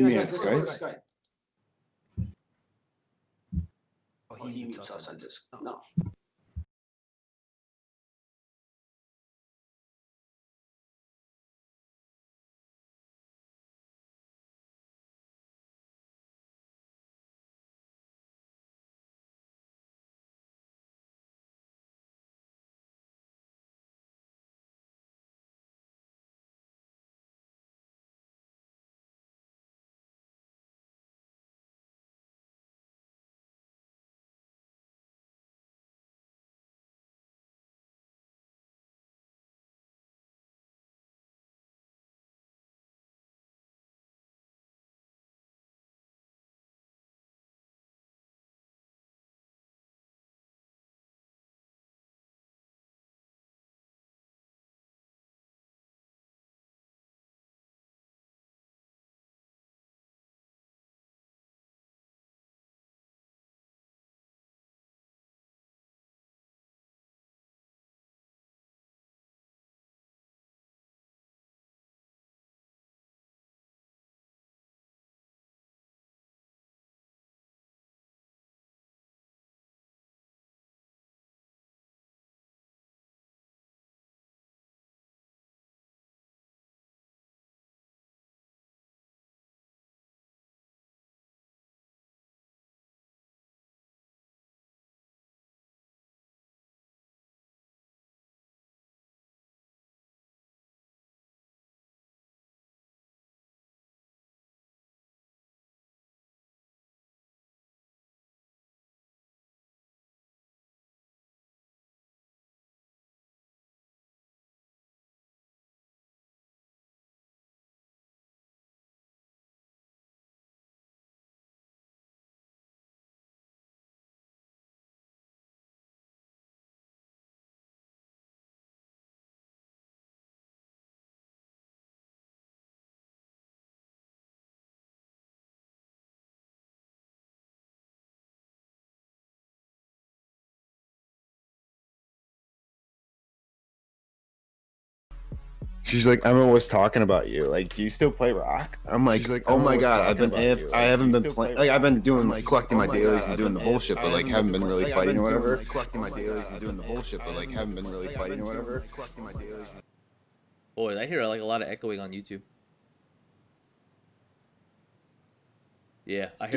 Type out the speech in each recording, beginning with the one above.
me on Skype? Oh, he mutes us on this. No. She's like, Emma was talking about you. Like, do you still play rock? I'm like, oh my god, I haven't been playing. Like, I've been doing like collecting my dailies and doing the bullshit, but like haven't been really fighting or whatever. Collecting my dailies and doing the bullshit, but like haven't been really fighting or whatever. Boy, I hear like a lot of echoing on YouTube. Yeah, I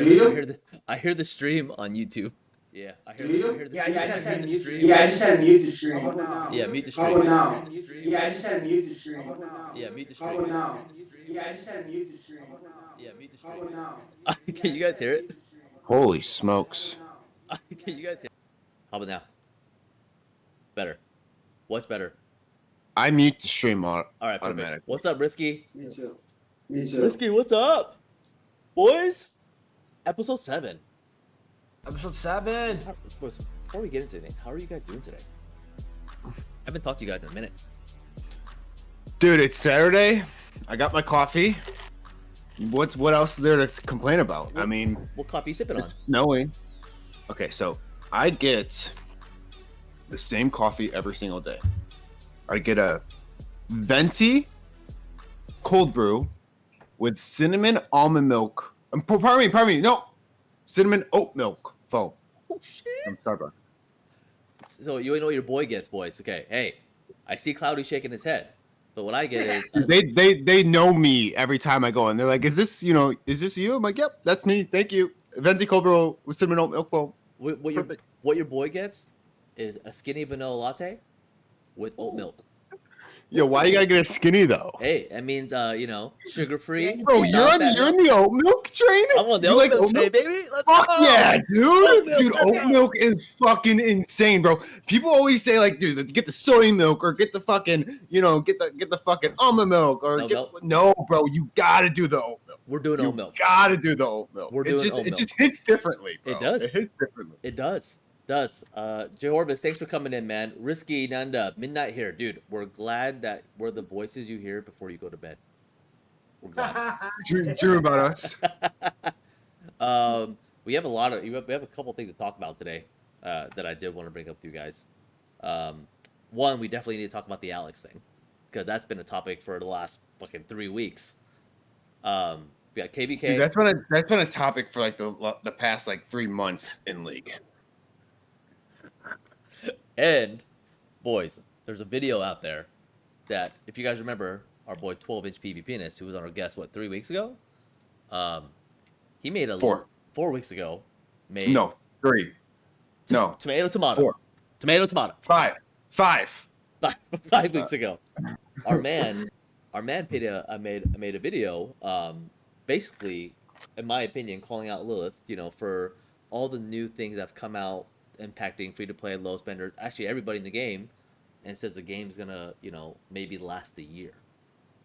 hear the stream on YouTube. Yeah, I hear the Yeah, I just had to mute the stream. Yeah, I just had to mute the stream. How about now? Yeah, mute the How stream. about now? Yeah, I just had to mute the stream. How about now? Yeah, mute the How stream. about now? Yeah, I just had to mute the stream. Yeah, mute the How stream. about now? Can you guys hear it? Holy smokes! Can you guys hear it? How about now? Better. What's better? I mute the stream All right, perfect. automatically. What's up, Risky? Me too. Me too. Risky, what's up? Boys? Episode 7. Episode 7. Before we get into anything, how are you guys doing today? I haven't talked to you guys in a minute. Dude, it's Saturday. I got my coffee. What else is there to complain about? I mean, what coffee you sipping on? It's snowing. Okay, so I get the same coffee every single day. I get a venti cold brew with cinnamon almond milk. Pardon me. No, cinnamon oat milk foam. Oh shit! From Starbucks. So you know what your boy gets, boys. Okay, hey, I see Cloudy shaking his head, but what I get is they know me every time I go, and they're like, "Is this you?" I'm like, "Yep, that's me. Thank you." Venti cold brew with cinnamon oat milk foam. What your boy gets is a skinny vanilla latte with oat milk. Yo, why you gotta get a skinny though? Hey, that means sugar free. Bro, you're on the oat milk train. I'm on the oat milk train, baby. Let's Fuck go. yeah, dude! Dude, Oat milk, oat milk is fucking insane, bro. People always say like, dude, get the soy milk or get the fucking, get the fucking almond milk or no, bro. You gotta do the oat milk. We're doing oat milk. Gotta do the oat milk. We're doing oat milk. It just hits differently, bro. It does. It hits differently. It does. Jay Horvis, thanks for coming in, man. Risky Nanda, midnight here, dude. We're glad that we're the voices you hear before you go to bed. We're glad. True about us. We have a couple things to talk about today that I did want to bring up with you guys. One, we definitely need to talk about the Alex thing because that's been a topic for the last fucking 3 weeks. We got KVK. Dude, that's been a topic for like the past like 3 months in League. And boys, there's a video out there that, if you guys remember, our boy 12-inch PV Penis, who was on our guest 3 weeks ago, he made a 4 weeks ago. No, 3. No, Tomato. 4. Tomato. 5. 5 weeks ago, our man made a video, basically, in my opinion, calling out Lilith, for all the new things that have come out impacting free to play, low spenders, actually everybody in the game, and says the game's gonna, maybe last a year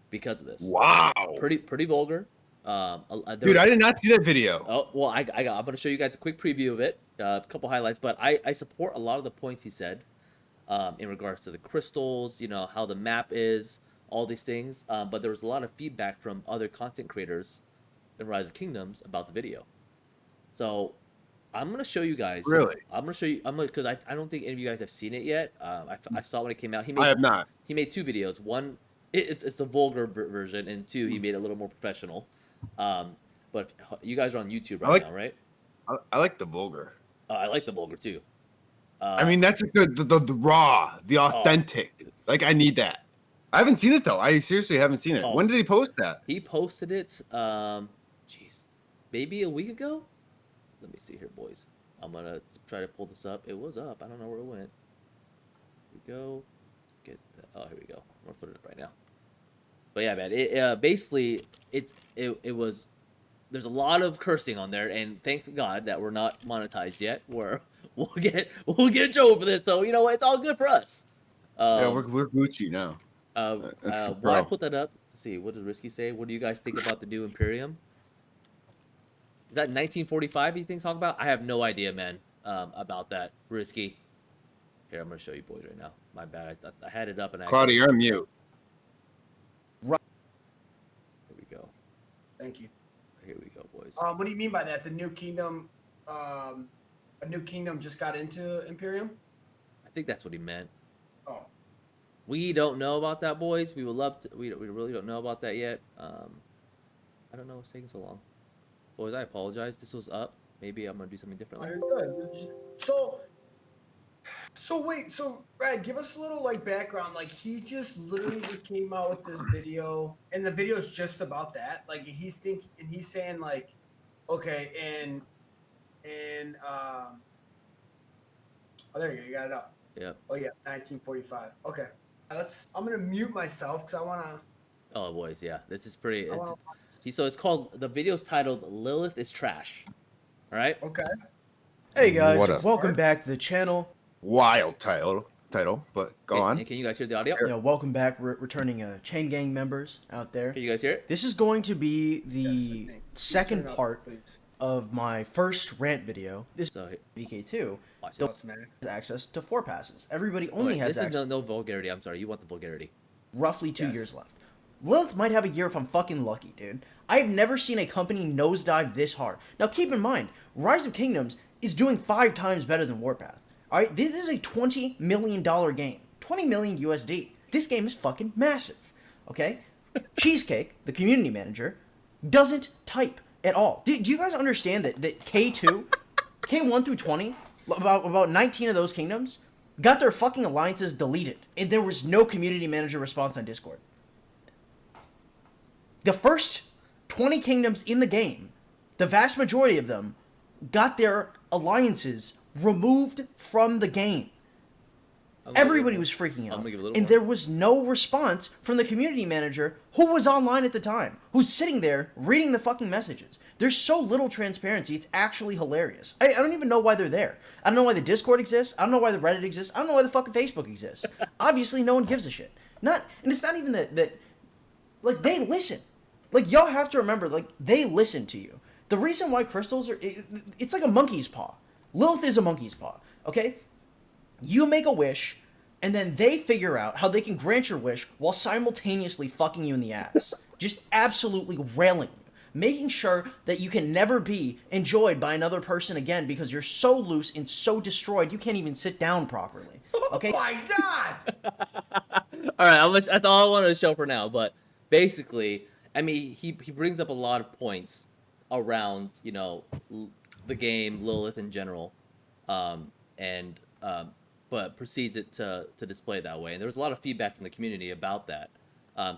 because of this. Wow. Pretty vulgar. Dude, I did not see that video. Oh well, I'm gonna show you guys a quick preview of it, a couple highlights, but I support a lot of the points he said, in regards to the crystals, how the map is, all these things. But there was a lot of feedback from other content creators in Rise of Kingdoms about the video. So I'm gonna show you guys. Really? Because I don't think any of you guys have seen it yet. I saw it when it came out. I have not. He made 2 videos. One, it's the vulgar version, and 2, he made it a little more professional. But you guys are on YouTube now, right? I like the vulgar. I like the vulgar too. I mean, that's a good the raw, the authentic. Like, I need that. I haven't seen it though. I seriously haven't seen it. When did he post that? He posted it, maybe a week ago. Let me see here, boys. I'm gonna try to pull this up. It was up. I don't know where it went. Here we go. Oh, here we go. I'm gonna put it up right now. But yeah, man. It basically it was. There's a lot of cursing on there, and thank God that we're not monetized yet. We'll get in trouble for this, so it's all good for us. Yeah, we're Gucci now. Why I put that up? Let's see, what does Risky say? What do you guys think about the new Imperium? Is that 1945 you think talking about? I have no idea, man, about that. Risky. Here, I'm gonna show you boys right now. My bad. I had it up and I. Claudia, you're on mute. Here we go. Thank you. Here we go, boys. What do you mean by that? The new kingdom, a new kingdom just got into Imperium? I think that's what he meant. Oh. We don't know about that, boys. We would love to. We really don't know about that yet. I don't know what's taking so long. Boys, I apologize. This was up. Maybe I'm gonna do something differently. You're good. So wait, so Brad, give us a little background. He just literally just came out with this video, and the video's just about that. He's saying okay, and oh, there you go, you got it up. Yep. Oh yeah, 1945. Okay, I'm gonna mute myself because I wanna. Oh, boys, yeah, this is pretty. So it's called. The video's titled "Lilith is Trash." All right. Okay. Hey guys, welcome back to the channel. Wild title, but go on. And can you guys hear the audio? Welcome back, returning Chain Gang members out there. Can you guys hear it? This is going to be the second part of my first rant video. This So VK2 watch has this. access to 4 passes. Everybody only has This access. is no vulgarity. I'm sorry. You want the vulgarity? Roughly 2 years left. Lilith might have a year if I'm fucking lucky, dude. I've never seen a company nosedive this hard. Now keep in mind, Rise of Kingdoms is doing 5 times better than Warpath. Alright, this is a $20 million game. 20 million USD. This game is fucking massive. Okay? Cheesecake, the community manager, doesn't type at all. Do you guys understand that K2, K1 through 20, about 19 of those kingdoms, got their fucking alliances deleted. And there was no community manager response on Discord. The first 20 kingdoms in the game, the vast majority of them, got their alliances removed from the game. Everybody was freaking out. And there was no response from the community manager who was online at the time, who's sitting there reading the fucking messages. There's so little transparency, it's actually hilarious. I don't even know why they're there. I don't know why the Discord exists. I don't know why the Reddit exists. I don't know why the fucking Facebook exists. Obviously, no one gives a shit. And it's not even that they listen. Y'all have to remember, they listen to you. The reason why crystals are, it's like a monkey's paw. Lilith is a monkey's paw, okay? You make a wish, and then they figure out how they can grant your wish while simultaneously fucking you in the ass. Just absolutely railing you. Making sure that you can never be enjoyed by another person again because you're so loose and so destroyed you can't even sit down properly. Okay? Oh my god! All right, that's all I wanted to show for now. But basically, I mean, he brings up a lot of points around the game, Lilith in general, and but proceeds it to display it that way. And there was a lot of feedback from the community about that. A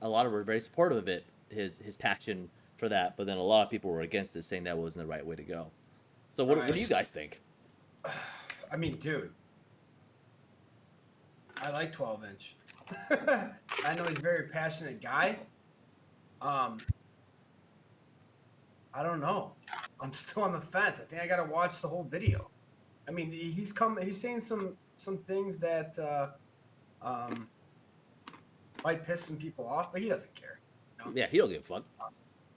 lot of were very supportive of it, his passion for that, but then a lot of people were against it, saying that wasn't the right way to go. So what do you guys think? I mean, dude, I like 12-inch. I know he's a very passionate guy. I don't know. I'm still on the fence. I think I gotta watch the whole video. I mean, he's saying some things that might piss some people off, but he doesn't care. You know? Yeah, he don't give a fuck.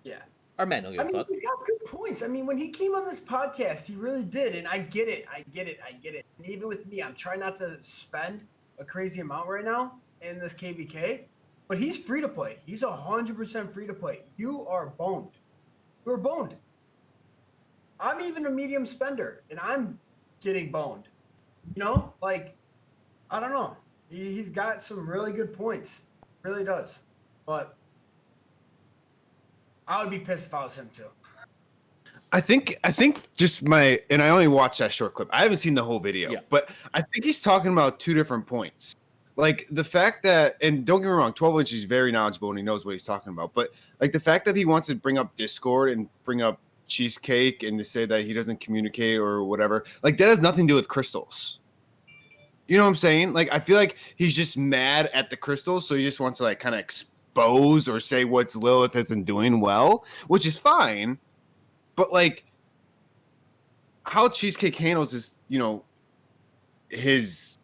Yeah. Our man don't give a fuck. He's got good points. I mean, when he came on this podcast, he really did, and I get it. And even with me, I'm trying not to spend a crazy amount right now in this KVK, but he's free to play. He's 100% free to play. You are boned. You're boned. I'm even a medium spender, and I'm getting boned. You know, like, I don't know. He's got some really good points. Really does. But I would be pissed if I was him too. I think just and I only watched that short clip. I haven't seen the whole video, but I think he's talking about two different points. Like the fact that, and don't get me wrong, 12-inch is very knowledgeable and he knows what he's talking about. But like the fact that he wants to bring up Discord and bring up Cheesecake and to say that he doesn't communicate or whatever, like that has nothing to do with crystals. You know what I'm saying? Like I feel like he's just mad at the crystals, so he just wants to like kind of expose or say what's Lilith isn't doing well, which is fine. But like how Cheesecake handles his, his,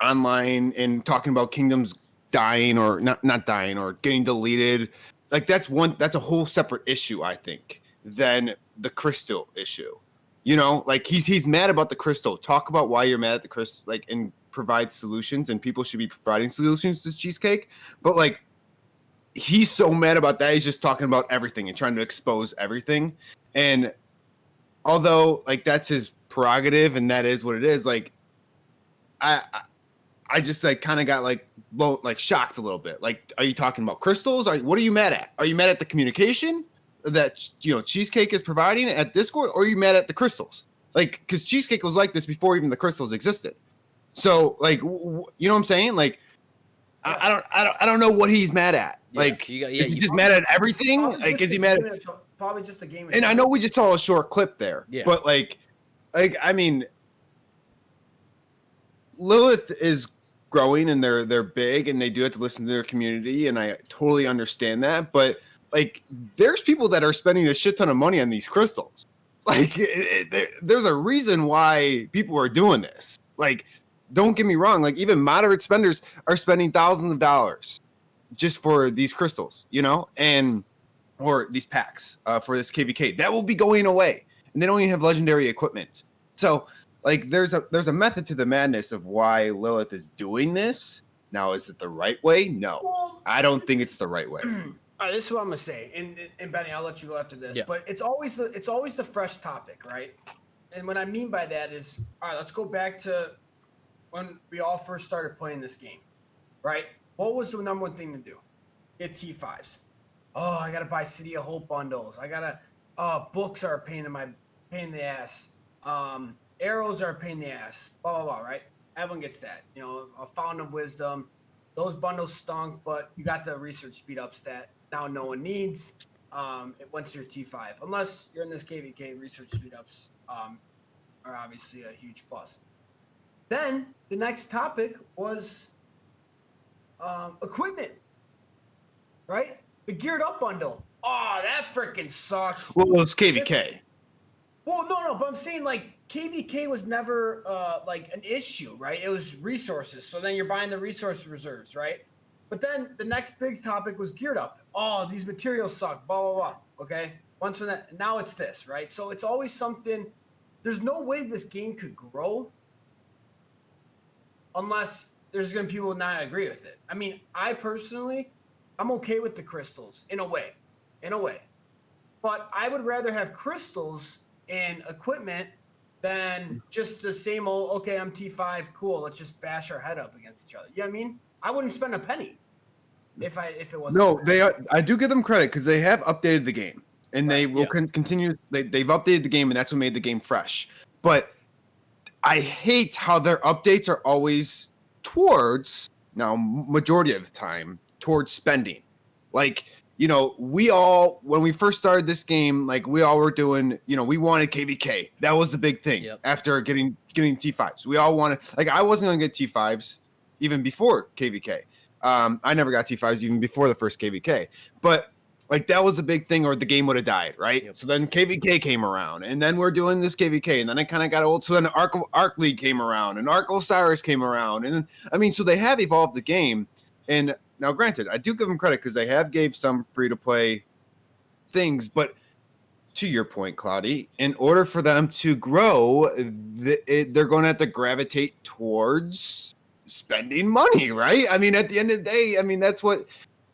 online and talking about kingdoms dying or not dying or getting deleted, like that's a whole separate issue, I think, than the crystal issue. Like he's mad about the crystal. Talk about why you're mad at the crystal, like, and provide solutions, and people should be providing solutions to Cheesecake. But like he's so mad about that, he's just talking about everything and trying to expose everything. And although like that's his prerogative and that is what it is, like I just like kind of got like shocked a little bit. Like, are you talking about crystals? What are you mad at? Are you mad at the communication that Cheesecake is providing at Discord, or are you mad at the crystals? Like, because Cheesecake was like this before even the crystals existed. So like, you know what I'm saying? Like, I don't know what he's mad at. Like, is he just mad at everything? Like, is he mad at probably just the game? And I know we just saw a short clip there, but like I mean, Lilith is growing and they're big and they do have to listen to their community, and I totally understand that. But like, there's people that are spending a shit ton of money on these crystals. Like, there's a reason why people are doing this. Like, don't get me wrong. Like, even moderate spenders are spending thousands of dollars just for these crystals, or these packs for this KVK that will be going away, and they don't even have legendary equipment. So like, there's a method to the madness of why Lilith is doing this. Now, is it the right way? No, I don't think it's the right way. All right, this is what I'm gonna say, and Benny, I'll let you go after this. Yeah. But it's always the fresh topic, right? And what I mean by that is, all right, let's go back to when we all first started playing this game, right? What was the number one thing to do? Get T5s. Oh, I gotta buy City of Hope bundles. I gotta books are a pain in the ass. Arrows are a pain in the ass. Blah blah blah. Right? Everyone gets that. A Fountain of Wisdom. Those bundles stunk, but you got the research speed up stat. Now no one needs. Once you're T5, unless you're in this KVK, research speed ups are obviously a huge plus. Then the next topic was equipment. Right? The geared up bundle. Oh, that freaking sucks. Well, it's KVK. Well, no, but I'm saying like KVK was never like an issue, right? It was resources. So then you're buying the resource reserves, right? But then the next big topic was geared up. Oh, these materials suck, blah, blah, blah. Okay. Once from that, now it's this, right? So it's always something. There's no way this game could grow unless there's going to be people not agree with it. I mean, I'm okay with the crystals in a way. But I would rather have crystals and equipment than just the same old, okay, I'm T5, cool, let's just bash our head up against each other. You know what I mean? I wouldn't spend a penny. if it wasn't. No, I do give them credit because they have updated the game, and they will continue. They've updated the game, and that's what made the game fresh. But I hate how their updates are always towards, now majority of the time, towards spending. Like, you know, when we first started this game, like we all were doing, you know, we wanted KVK. That was the big thing. After getting T5s. We all wanted, like, I wasn't gonna get T5s even before KVK. I never got T5s even before the first KVK. But like that was a big thing, or the game would have died, right? So then KVK came around, and then we're doing this KVK, and then it kind of got old. So then Arc League came around, and Arc Osiris came around, and I mean, so they have evolved the game. And now, granted, I do give them credit because they have gave some free to play things, but to your point, Cloudy, in order for them to grow, they're going to have to gravitate towards spending money, right? I mean, at the end of the day, I mean, that's what.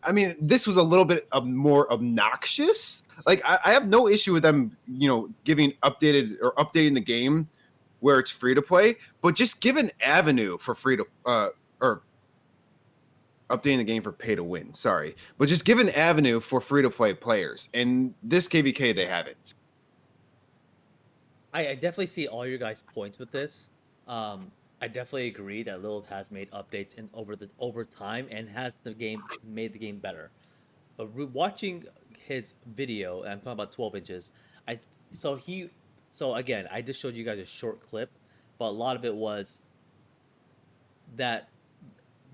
I mean, this was a little bit more obnoxious. Like, I have no issue with them, you know, updating the game where it's free to play, but just give an avenue for free to or updating the game for pay to win. Sorry, but just give an avenue for free to play players. And this KVK, they haven't. I definitely see all your guys' points with this. I definitely agree that Lilith has made updates over time and has made the game better. But watching his video, and I'm talking about 12 inches. So again, I just showed you guys a short clip, but a lot of it was that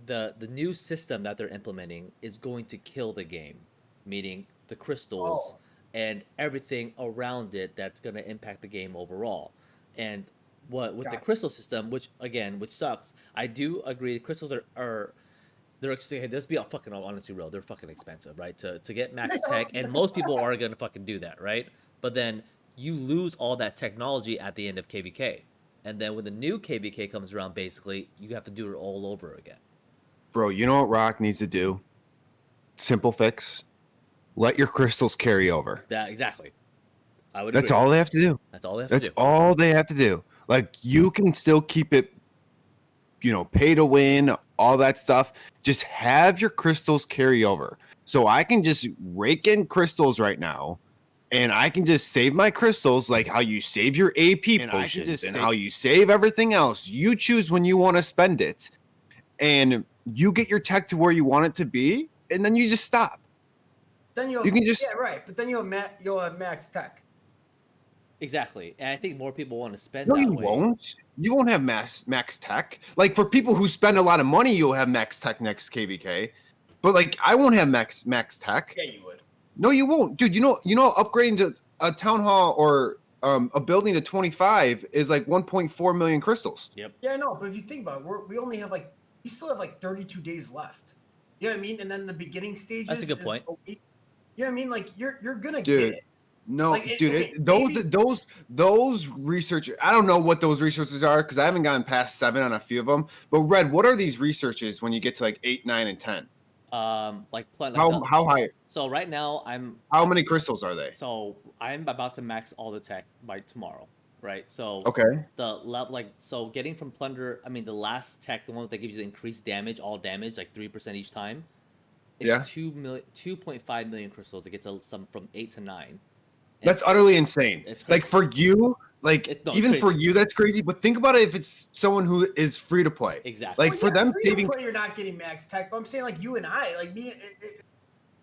the new system that they're implementing is going to kill the game, meaning the crystals and everything around it that's going to impact the game overall. And with the crystal system, which sucks. I do agree. Crystals they're expensive. Let's be fucking honestly real. They're fucking expensive, right? To get max tech, and most people are gonna fucking do that, right? But then you lose all that technology at the end of KVK, and then when the new KVK comes around, basically you have to do it all over again. Bro, you know what Rock needs to do? Simple fix. Let your crystals carry over. That exactly. I would. That's all they have to do. That's all they have to do. That's all they have to do. Like, you can still keep it, you know, pay to win, all that stuff. Just have your crystals carry over. So I can just rake in crystals right now, and I can just save my crystals like how you save your AP potions and how you save everything else. You choose when you want to spend it, and you get your tech to where you want it to be, and then you just stop. Then you can just but then you'll have max tech. Exactly, and I think more people want to spend. No, that you way. won't. You won't have max tech. Like, for people who spend a lot of money, you'll have max tech next KVK. But like, I won't have max tech. Yeah, you would. No, you won't, dude. You know, upgrading to a town hall or a building to 25 is like 1.4 million crystals. Yep. Yeah, no, but if you think about it, we still have like 32 days left. You know what I mean? And then the beginning stages. That's a good point. You know what I mean? Like, you're gonna Dude. get it. No, like, dude, those researchers, I don't know what those researchers are because I haven't gotten past 7 on a few of them. But Red, what are these researches when you get to like 8, 9, and 10? How high? So right now How many crystals are they? So I'm about to max all the tech by tomorrow, right? So okay, the level getting from plunder. I mean, the last tech, the one that gives you the increased damage, all damage, like 3% each time. It's 2.5 million crystals to get to some from 8 to 9. That's utterly insane. Like, for you, even for you, that's crazy. But think about it if it's someone who is free to play. Exactly. Like, for them saving, you're not getting max tech. But I'm saying, like, you and I, like me,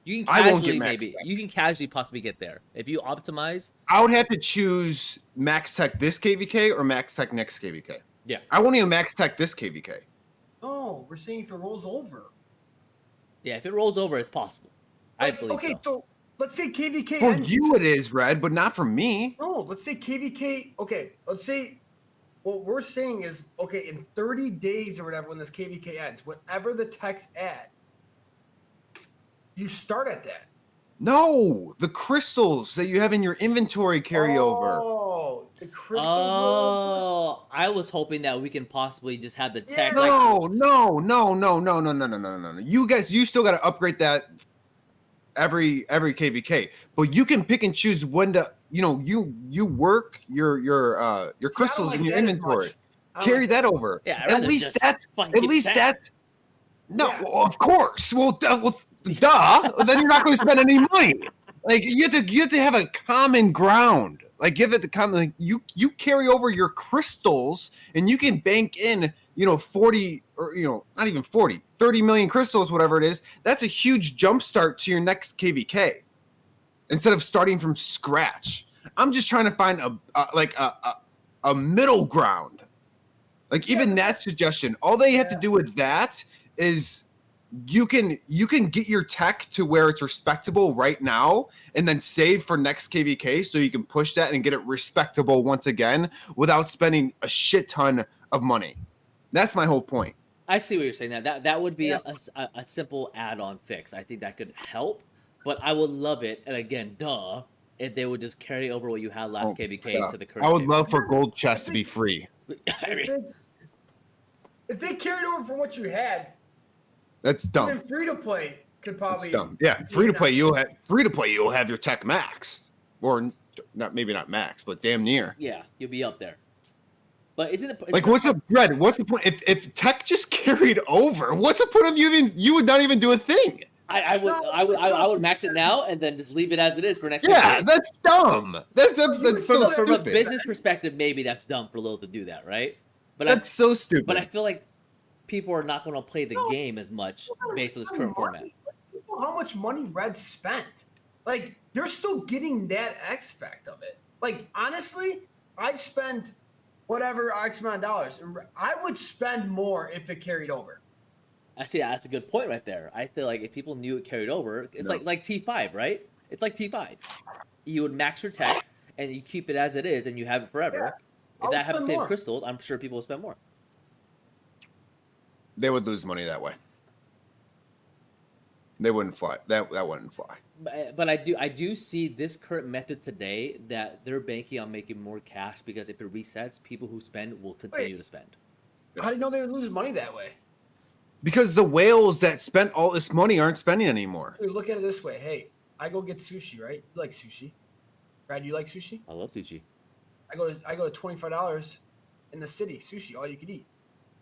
you can casually you can casually possibly get there if you optimize. I would have to choose max tech this KVK or max tech next KVK. Yeah. I won't even max tech this KVK. No, we're saying if it rolls over. Yeah, if it rolls over, it's possible. I believe. Okay, so let's say KVK for ends. You it is, Red, but not for me. No, let's say KVK. Okay, let's say what we're saying is, okay, in 30 days or whatever, when this KVK ends, whatever the tech's at, you start at that. No, the crystals that you have in your inventory carry over. Oh, the crystals. Oh, I was hoping that we can possibly just have the tech. No. You still got to upgrade that every KVK, but you can pick and choose when to. You know, you work your crystals in your inventory. Carry that over. Yeah, at least that's. No, of course. Well, duh. Then you're not going to spend any money. Like you have to have a common ground. Like give it the common. Like, you carry over your crystals, and you can bank in 40 or not even 40, 30 million crystals, whatever it is. That's a huge jump start to your next KVK. Instead of starting from scratch, I'm just trying to find a middle ground. Like even that suggestion, all they have to do with that is you can get your tech to where it's respectable right now and then save for next KVK so you can push that and get it respectable once again without spending a shit ton of money. That's my whole point. I see what you're saying. That would be a simple add-on fix. I think that could help, but I would love it. And again, if they would just carry over what you had last KVK to the current. I would love for gold chests to be free. If they carried over from what you had, that's dumb. Even free to play could probably. That's dumb. Yeah, free to play. You'll have your tech maxed, or maybe not max, but damn near. Yeah, you'll be up there. But isn't it like what's the point if tech just carried over? What's the point of you would not even do a thing? I would max it now and then just leave it as it is for next. Yeah, that's dumb. That's so stupid. From a business perspective, maybe that's dumb for Lilith to do that, right? But that's so stupid. But I feel like people are not going to play the game as much based on this current format. How much money Red spent? Like they're still getting that aspect of it. Like honestly, I've spent whatever X amount of dollars, and I would spend more if it carried over. I see. That's a good point right there. I feel like if people knew it carried over, it's like T5, right? It's like T5. You would max your tech and you keep it as it is, and you have it forever. Yeah, if that happened to crystals, I'm sure people will spend more. They would lose money that way. They wouldn't fly. That wouldn't fly. But I do see this current method today that they're banking on making more cash because if it resets, people who spend will continue to spend. How do you know they would lose money that way? Because the whales that spent all this money aren't spending anymore. Dude, look at it this way. Hey, I go get sushi, right? You like sushi. Brad, you like sushi? I love sushi. I go to $25 in the city, sushi, all you could eat.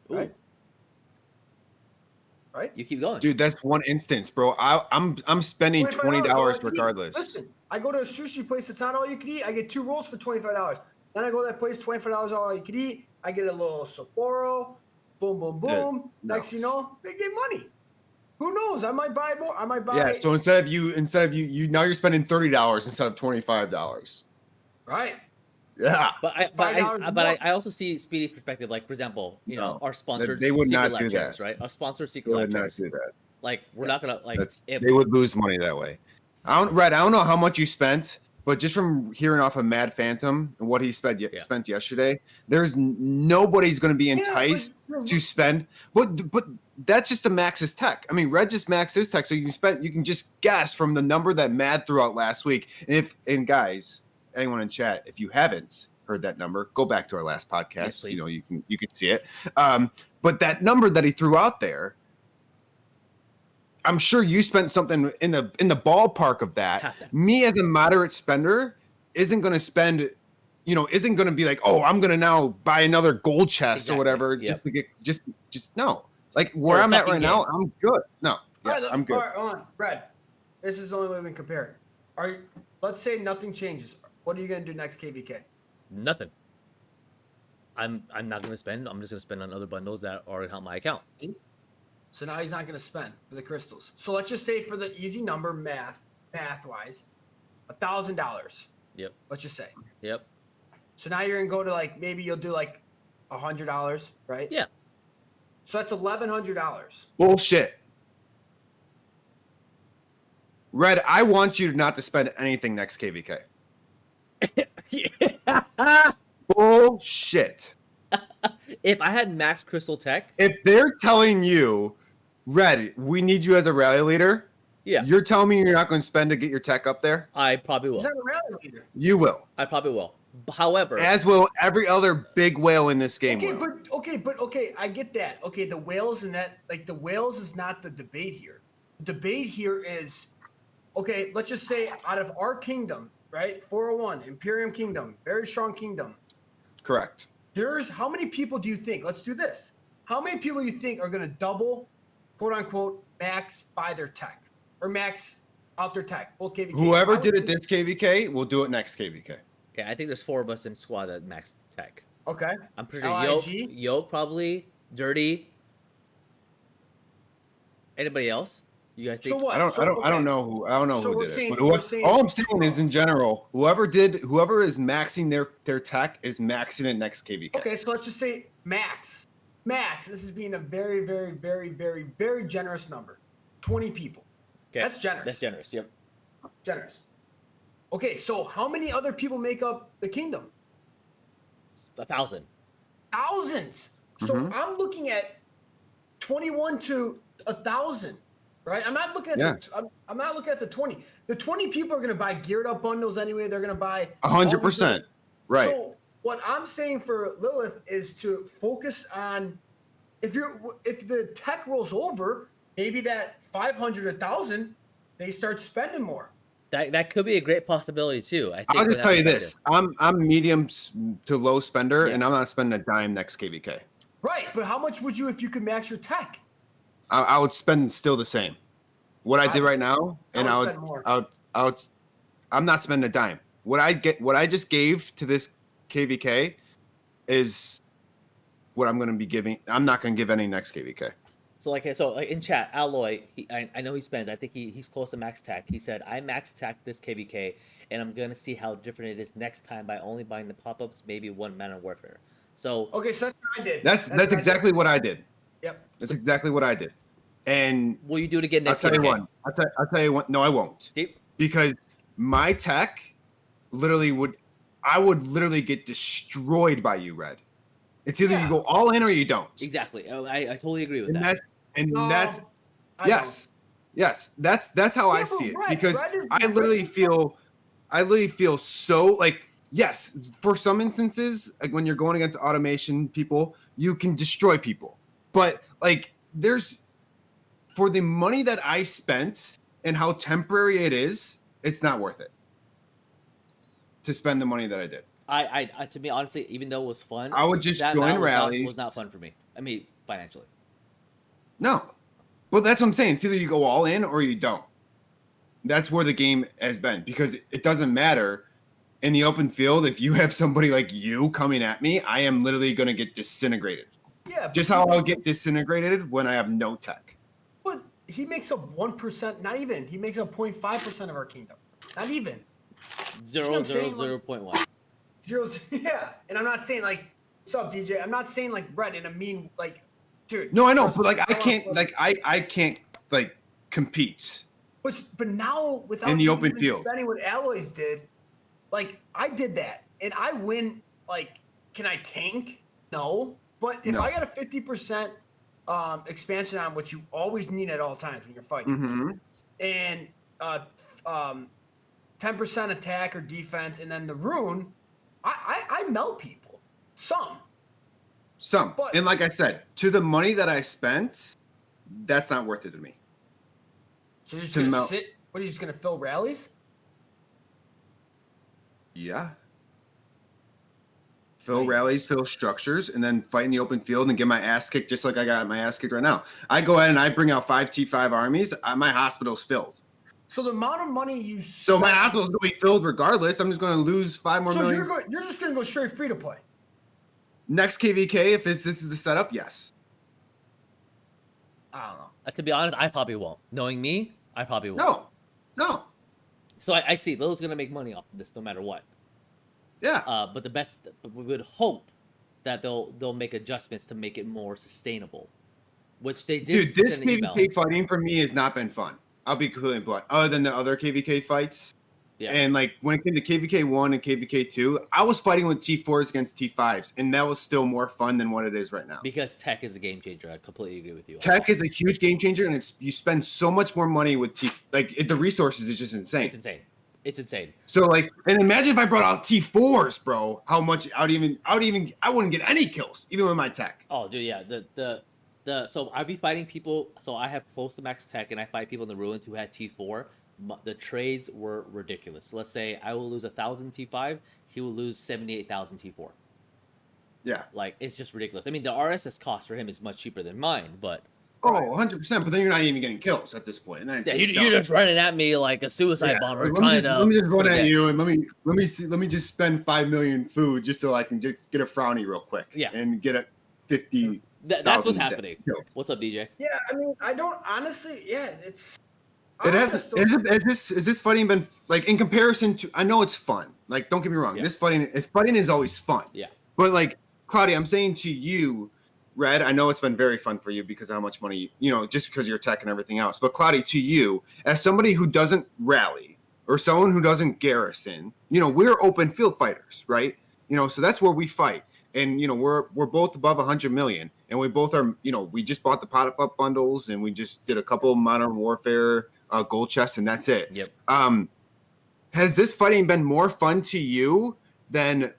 Right? Ooh. Right? You keep going. Dude, that's one instance, bro. I'm spending $20 regardless. Listen, I go to a sushi place that's not all you can eat. I get 2 rolls for $25. Then I go to that place, $25 all you can eat. I get a little Sapporo. Boom, boom, boom. No. Next you know, they get money. Who knows? I might buy more. I might buy. Yeah. So instead of you now you're spending $30 instead of $25. Right. Yeah. But I also see Speedy's perspective. Like for example, our sponsored. They would not do that, right? Our sponsored Secret Life would not do that. Like we're not gonna like. They would lose money that way. I don't know how much you spent, but just from hearing off of Mad Phantom and what he spent yesterday, there's nobody's going to be enticed to spend. But that's just the max his tech. I mean, Red just maxed his tech, so you can just guess from the number that Mad threw out last week. And guys, anyone in chat, if you haven't heard that number, go back to our last podcast. Yes, you can see it. But that number that he threw out there, I'm sure you spent something in the ballpark of that. Me as a moderate spender isn't going to spend, isn't going to be like, oh, I'm going to now buy another gold chest or whatever just to get just no. Like where I'm at right now, I'm good. No, I'm good. All right, hold on, Brad. This is the only way we can compare it. Let's say nothing changes. What are you going to do next KVK? Nothing. I'm not going to spend. I'm just going to spend on other bundles that are on my account. So now he's not going to spend for the crystals. So let's just say for the easy number, math wise, $1,000. Yep. Let's just say. Yep. So now you're going to go to maybe you'll do $100, right? Yeah. So that's $1,100. Bullshit. Red, I want you not to spend anything next KVK. Bullshit. If I had max crystal tech, if they're telling you, Red, we need you as a rally leader, you're telling me you're not going to spend to get your tech up there? I probably will. Is that a rally leader? You will. I probably will. However, as will every other big whale in this game. Okay, I get that. Okay, the whales and that, the whales is not the debate here. The debate here is, okay, let's just say out of our kingdom, right? 401, Imperium Kingdom, very strong kingdom. Correct. How many people do you think, let's do this. How many people do you think are going to double, quote unquote, max buy their tech? or max out their tech, both KVK. Whoever did it this KVK will do it next KVK. Yeah, I think there's 4 of us in squad that max tech. Okay. I'm pretty sure LIG? Yoke probably, Dirty. Anybody else? You guys think? So what? I don't know So who we're did saying- it. But we're saying- all I'm saying is in general, whoever is maxing their tech is maxing it next KVK. Okay, so let's just say max. Max. This is being a very, very, very, very, very generous number. 20 people. Okay, That's generous. That's generous. Yep. Generous. Okay, so how many other people make up the kingdom? 1,000. Thousands. So Mhm. I'm looking at 21 to 1,000, right? I'm not looking at I'm not looking at the 20. The 20 people are going to buy geared up bundles anyway. They're going to buy 100%. Right. So what I'm saying for Lilith is to focus on if the tech rolls over, maybe that 500, 1,000, they start spending more. That could be a great possibility too. I think I'll from just that tell you perspective. this: I'm medium to low spender, Yeah. and I'm not spending a dime next KVK. Right, but how much would you if you could max your tech? I would spend still the same. What I did right now, and I I would would, spend more. I would, I'm not spending a dime. What I just gave to this KVK is what I'm going to be giving. I'm not going to give any next KVK. So like in chat, Alloy, I know he spends. I think he's close to max tech. He said, I max tech this KVK, and I'm gonna see how different it is next time by only buying the pop-ups, maybe one Modern Warfare. So Okay, so that's what I did. That's what I did. exactly what I did. Yep. That's exactly what I did. And will you do it again I'll next tell you KVK? one. I'll tell you one. No, I won't. See? Because my tech literally I would literally get destroyed by you, Red. It's either you go all in or you don't. Exactly. I totally agree with And that. that's I yes. Yes. That's how I Yeah, see it. but Because Red is I literally feel so like, yes, for some instances, like when you're going against automation people, you can destroy people. But like for the money that I spent and how temporary it is, it's not worth it to spend the money that I did. I to me, honestly, even though it was fun, I would just that join amount rallies. was not fun for me. I mean, financially. No. But that's what I'm saying. It's either you go all in or you don't. That's where the game has been, because it doesn't matter in the open field. If you have somebody like you coming at me, I am literally going to get disintegrated. Yeah. Just how I'll get disintegrated when I have no tech. But he makes up 1%, not even. He makes up 0.5% of our kingdom. Not even. what I'm saying? 0.1. Zeros. Yeah. And I'm not saying like, what's up, DJ? I'm not saying like Brett in a mean, like, dude. No, I know, trust but me, like I can't like compete. But now without In the open even field. spending what Alloys did, like I did that and I win. Like, can I tank? No. But if No. I got a 50% expansion on what you always need at all times when you're fighting, Mm-hmm. and 10% attack or defense, and then the rune, I melt people. Some. But- And like I said, to the money that I spent, that's not worth it to me. So you're just To gonna melt. sit. What are you just gonna fill rallies? Yeah. Fill Right. rallies, fill structures, and then fight in the open field and get my ass kicked just like I got my ass kicked right now. I go ahead and I bring out 5 T5 armies. My hospital's filled. So the amount of money you So my spend- hospital's going to be filled regardless. I'm just going to lose 5 more So million. you're just gonna go straight free to play. Next KVK, if this is the setup, yes. I don't know. To be honest, I probably won't. Knowing me, I probably won't. No. So I see Lil's gonna make money off of this no matter what. Yeah. But we would hope that they'll make adjustments to make it more sustainable, which they did. Dude, this send an email. KVK fighting for me has not been fun. I'll be completely blunt. Other than the other KVK fights. Yeah. And like when it came to KVK 1 and KVK 2, I was fighting with T4s against T5s, and that was still more fun than what it is right now. Because tech is a game changer. I completely agree with you. Tech is a huge game changer, and you spend so much more money with the resources is just insane. It's insane. It's insane. So like, and imagine if I brought out T4s, bro. How much I wouldn't get any kills even with my tech. Oh, dude, yeah. So I'd be fighting people. So I have close to max tech, and I fight people in the ruins who had T4. The trades were ridiculous. So let's say I will lose 1,000 T5, he will lose 78,000 T4. Yeah. Like, it's just ridiculous. I mean, the RSS cost for him is much cheaper than mine, but Oh, 100%. But then you're not even getting kills at this point. And then it's Yeah, just you're dumb. just running at me like a suicide bomber, Like, trying let me just run to at get- you, and let me just spend 5 million food just so I can just get a frowny real quick. Yeah. And get a 50. That's what's 1,000 happening. kills. What's up, DJ? Yeah, I mean, I don't honestly. Yeah, it's. It I'm has. just- Is this fighting been like in comparison to? I know it's fun. Like, don't get me wrong. Yeah. This fighting is always fun. Yeah. But like, Claudia, I'm saying to you, Red, I know it's been very fun for you because of how much money, just because of your tech and everything else. But Claudia, to you, as somebody who doesn't rally or someone who doesn't garrison, we're open field fighters, right? So that's where we fight. And we're both above 100 million, and we both are. We just bought the pop-up bundles, and we just did a couple of Modern Warfare gold chests, and that's it. Yep. Has this fighting been more fun to you than?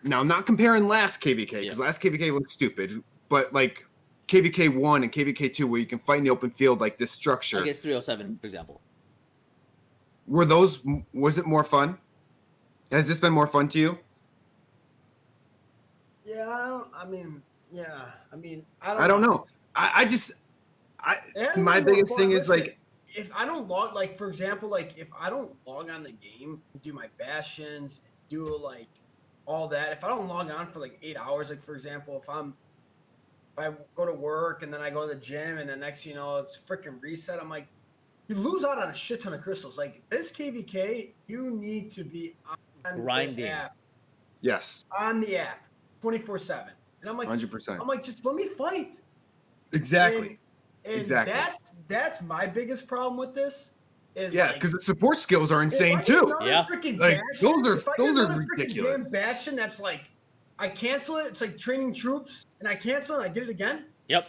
Now, I'm not comparing last KVK because last KVK was stupid, but like KVK 1 and KVK 2, where you can fight in the open field like this structure. Against 307, for example. Was it more fun? Has this been more fun to you? Yeah, I don't know. My biggest thing is like, if I don't log, like for example, like if I don't log on the game, do my bastions, do like all that. If I don't log on for like 8 hours, like for example, if I go to work and then I go to the gym and the next, it's freaking reset. I'm like, you lose out on a shit ton of crystals. Like this KVK, you need to be on Grinding. the app. yes, On the app, 24/7. And I'm like, 100%. I'm like, just let me fight. Exactly. And Exactly. That's my biggest problem with this. Is Yeah, like, because the support skills are if insane I get too. another Yeah. freaking Like, bastion- if I get those are another freaking ridiculous. damn bastion that's like, I cancel it. It's like training troops, and I cancel it. And I get it again. Yep.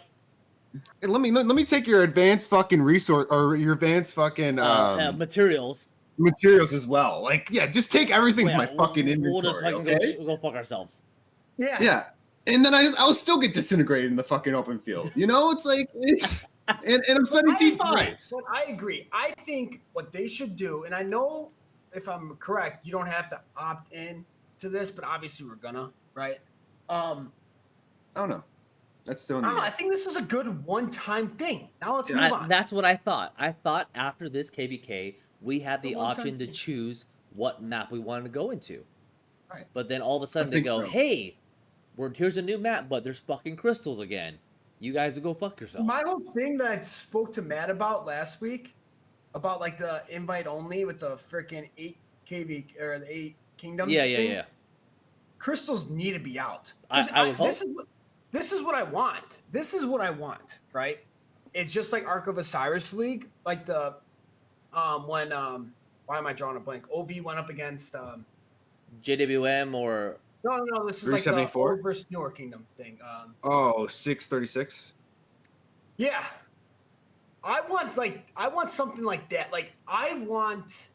And let me take your advanced fucking resource or your advanced fucking Materials. materials as well. Like, yeah, just take everything from my Yeah, fucking inventory. We'll just fucking Okay? go fuck ourselves. Yeah. Yeah, and then I'll still get disintegrated in the fucking open field. It's like, and I'm spending I agree, T5s. but I agree. I think what they should do, and I know if I'm correct, you don't have to opt in to this, but obviously we're gonna, right? I don't know. That's still I don't know. I think this is a good one-time thing. Now let's move on. That's what I thought. I thought after this KVK, we had the The one option time to thing. choose what map we wanted to go into. Right. But then all of a sudden they think go, so. hey, here's a new map, but there's fucking crystals again. You guys will go fuck yourself. My whole thing that I spoke to Matt about last week, about like the invite only with the freaking 8 KV or the 8 kingdoms. thing, Yeah. Crystals need to be out. I 'Cause would hope. This is what I want. This is what I want, right? It's just like Ark of Osiris League, like the when why am I drawing a blank? OV went up against JWM or no, this is like the 374? old versus newer kingdom thing. Oh, 636. Yeah. I want something like that. Like I want,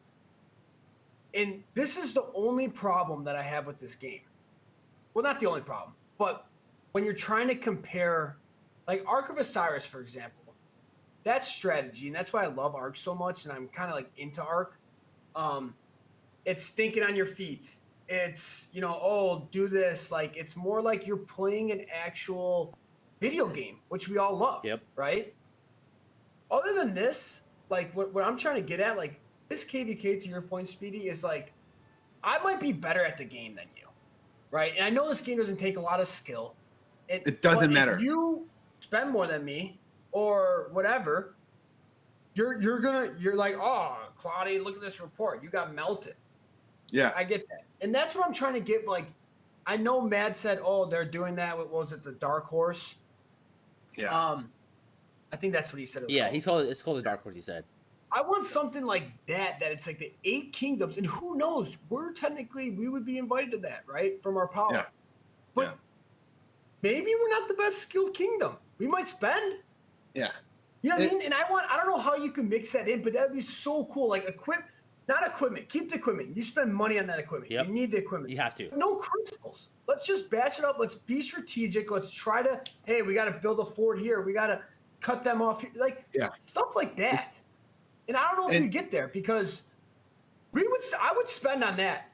and this is the only problem that I have with this game. Well, not the only problem, but when you're trying to compare, like Ark of Osiris, for example, that strategy, and that's why I love Ark so much, and I'm kind of like into Ark. It's thinking on your feet. It's, do this. Like, it's more like you're playing an actual video game, which we all love. Yep. Right? Other than this, like, what I'm trying to get at, like, this KVK, to your point, Speedy, is like, I might be better at the game than you. Right? And I know this game doesn't take a lot of skill. It doesn't but matter. If you spend more than me or whatever, you're like, oh, Claudia, look at this report. You got melted. Yeah. I get that. And that's what I'm trying to get. Like, I know Mad said, oh, they're doing that. What was it? The Dark Horse? Yeah. I think that's what he said. it's called the Dark Horse. He said. I want something like that it's like the 8 kingdoms. And who knows? We would be invited to that, right? From our power. Yeah. But Yeah. maybe we're not the best skilled kingdom. We might spend. Yeah. You know what I mean? And I don't know how you can mix that in, but that'd be so cool. Like not equipment. Keep the equipment. You spend money on that equipment. Yep. You need the equipment. You have to. No crystals. Let's just bash it up. Let's be strategic. Let's try to, hey, we got to build a fort here. We got to cut them off here. Like, stuff like that. And I don't know if we get there because I would spend on that.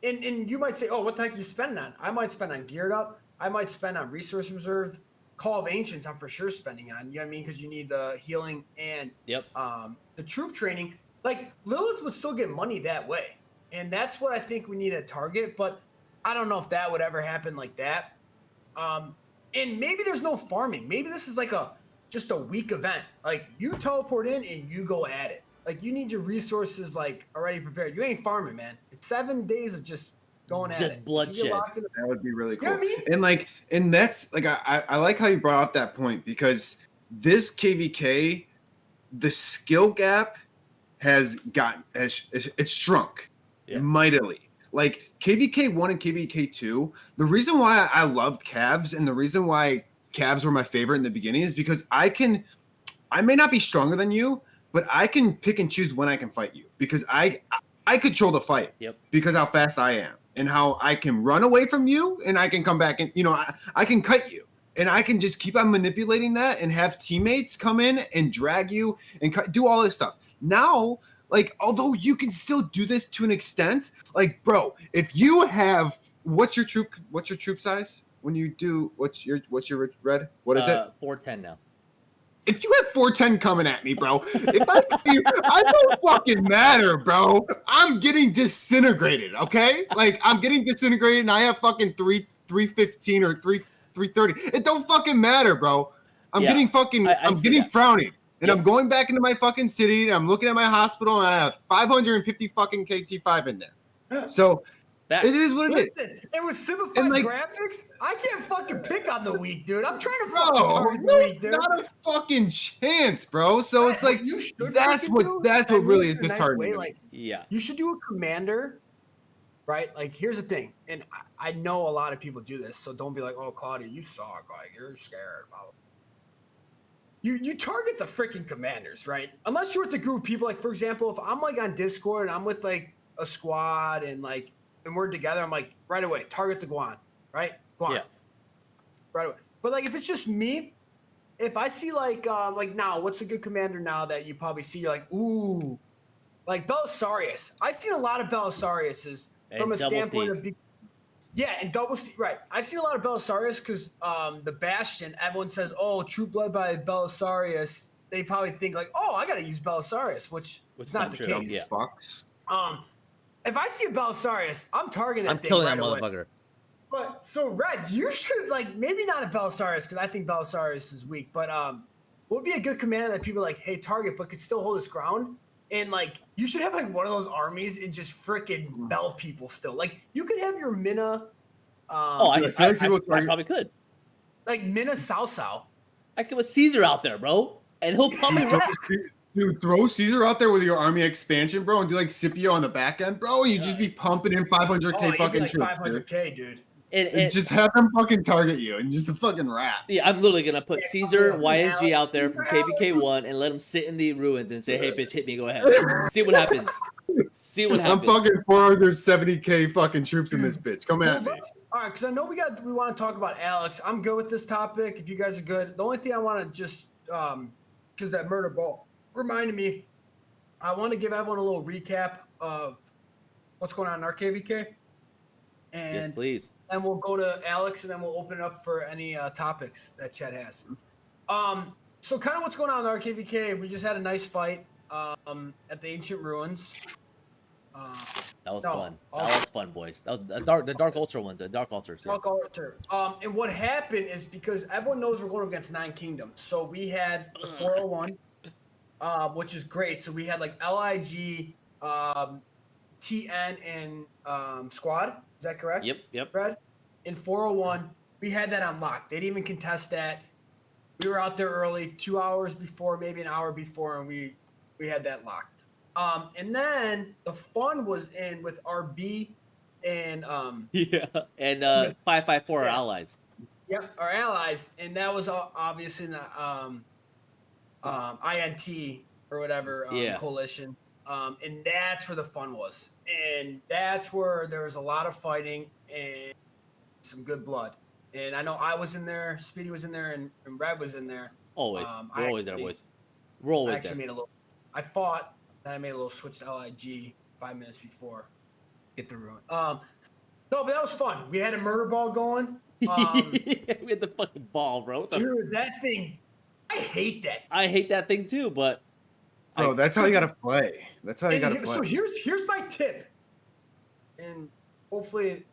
And you might say, oh, what the heck are you spending on? I might spend on geared up. I might spend on resource reserve, Call of Ancients, I'm for sure spending on. You know what I mean? Because you need the healing and the troop training. Like Lilith would still get money that way, and that's what I think we need to target. But I don't know if that would ever happen like that. And maybe there's no farming. Maybe this is like just a week event. Like you teleport in and you go at it. Like you need your resources like already prepared. You ain't farming, man. It's 7 days of just going at it. Just bloodshed. That would be really cool. You know what I mean? And that's like I like how you brought up that point, because this KVK, the skill gap has it's shrunk mightily. Like KVK 1 and KVK 2, the reason why I loved Cavs and the reason why Cavs were my favorite in the beginning is because I may not be stronger than you, but I can pick and choose when I can fight you, because I control the fight because how fast I am and how I can run away from you and I can come back and, I can cut you, and I can just keep on manipulating that and have teammates come in and drag you and do all this stuff. Now, like, although you can still do this to an extent, like, bro, if you have, what's your troop size when you do, what's your red? What is it? 410 now. If you have 410 coming at me, bro, I don't fucking matter, bro. I'm getting disintegrated, okay? Like, I'm getting disintegrated and I have fucking 315 or 330. It don't fucking matter, bro. I'm getting fucking, I'm getting frowning. And I'm going back into my fucking city, and I'm looking at my hospital, and I have 550 fucking KT5 in there. So it is what it is. And with simplified graphics, I can't fucking pick on the weak, dude. I'm trying to fucking target the weak, dude. Not a fucking chance, bro. So it's like that's what really is disheartening. Like, you should do a commander, right? Like, here's the thing, and I know a lot of people do this, so don't be like, oh, Claudia, you suck, like you're scared, blah, blah, blah. You target the freaking commanders, right? Unless you're with a group of people, like for example, if I'm like on Discord and I'm with like a squad and we're together, I'm like, right away, target the Guan, right? Guan. Yeah. Right away. But like if it's just me, if I see like now, what's a good commander now that you probably see, you're like, ooh, like Belisarius. I've seen a lot of Belisariuses from a standpoint of and double right. I've seen a lot of Belisarius because the Bastion, everyone says, oh, troop led by Belisarius. They probably think like, oh, I gotta use Belisarius, which is not the case. Yeah. Fucks. If I see a Belisarius, I'm targeting that thing killing right that away. motherfucker. But so Red, you should like maybe not a Belisarius because I think Belisarius is weak, but what would be a good commander that people are like, hey, target, but could still hold its ground? And like you should have like one of those armies and just freaking bell people still. Like you could have your Mina. I probably could. Like Mina Sao. I could put Caesar out there, bro, and he'll probably Dude, throw Caesar out there with your army expansion, bro, and do like Scipio on the back end, bro. And you just be pumping in 500k fucking like troops, 500k, dude. And just have them fucking target you and just a fucking rat. Yeah, I'm literally gonna put Caesar YSG out there from KVK1 and let him sit in the ruins and say, "Hey, bitch, hit me. Go ahead. See what happens. See what happens." I'm fucking 470k fucking troops in this bitch. Come at me. All right, because I know we want to talk about Alex. I'm good with this topic. If you guys are good, the only thing I want to just because that murder ball reminded me, I want to give everyone a little recap of what's going on in our KVK. And yes, please. And we'll go to Alex, and then we'll open it up for any topics that Chet has. So kind of what's going on in our KVK, we just had a nice fight at the Ancient Ruins. That was fun. That was fun, boys. That was the Dark Ultra ones, the Dark Altars. Dark Altar. And what happened is because everyone knows we're going against 9 kingdoms. So we had the 401, which is great. So we had like LIG, TN, and Squad. Is that correct? Yep. Brad? In 401, we had that unlocked. They didn't even contest that. We were out there early, 2 hours before, maybe an hour before, and we had that locked. And then the fun was in with RB and 554 our allies. Yep, our allies, and that was obviously in the INT or whatever coalition. And that's where the fun was. And that's where there was a lot of fighting and some good blood. And I know I was in there, Speedy was in there, and Red was in there. Always. We're always there, boys. We're always there. I fought, then I made a little switch to LIG 5 minutes before. Get the ruin. No, but that was fun. We had a murder ball going. we had the fucking ball, bro. What the- Dude, that thing, I hate that. I hate that thing too, but Bro, that's how you gotta play. That's how you gotta So play. here's my tip, and hopefully,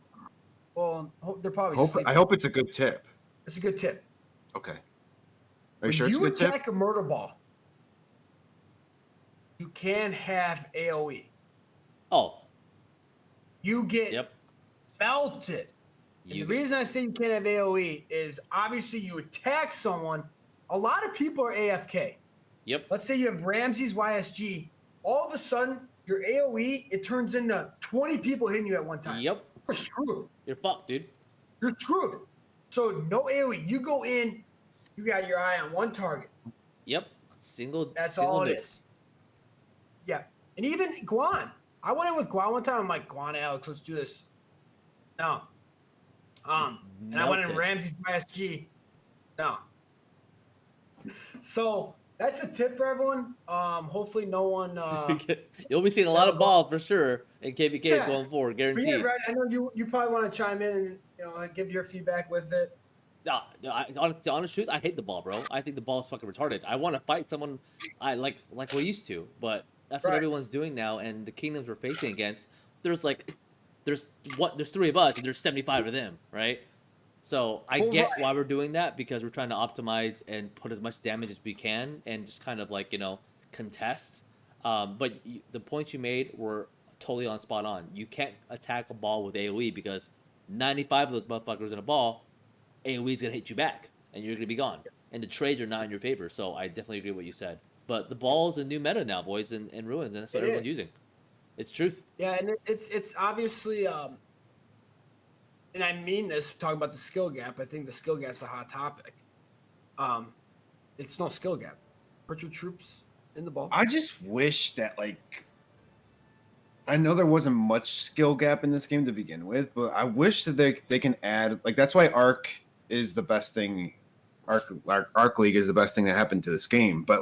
well, they're probably sleeping. I hope it's a good tip. It's a good tip. Okay. Are you When sure it's a you good tip? attack a murder ball, you can have AOE. oh, You get yep. belted. And the reason I say you can't have AOE is obviously you attack someone. A lot of people are AFK. Yep. Let's say you have Ramsey's YSG. All of a sudden, your AOE, it turns into 20 people hitting you at one time. Yep. You're screwed. You're fucked, dude. You're screwed. So no AOE. You go in, you got your eye on one target. Yep. Single. That's single all it hit. is. Yeah. And even Guan. I went in with Guan one time. I'm like, Guan, Alex, let's do this. No. And I went in Melted. Ramsey's YSG. No. So that's a tip for everyone. Hopefully no one You'll be seeing a lot of balls for sure in KVKs Yeah. going forward, but yeah, guaranteed. Brad, I know you probably want to chime in and give your feedback with it. No, the honest truth, I hate the ball, bro. I think the ball is fucking retarded. I want to fight someone I like we used to, but that's what Right. everyone's doing now. And the kingdoms we're facing against, there's 3 of us and there's 75 of them, right? So I Well, get right. why we're doing that because we're trying to optimize and put as much damage as we can and just kind of contest. But the points you made were totally on spot on. You can't attack a ball with AOE because 95 of those motherfuckers in a ball, AOE is gonna hit you back and you're gonna be gone. And the trades are not in your favor. So I definitely agree with what you said. But the ball is a new meta now, boys, in Ruins, and that's what It everyone's is. using. It's truth. Yeah, and it's obviously and I mean this talking about the skill gap. I think the skill gap's a hot topic. It's no skill gap. Put your troops in the ball. I just wish that I know there wasn't much skill gap in this game to begin with, but I wish that they can add that's why Arc is the best thing. Arc League is the best thing that happened to this game. But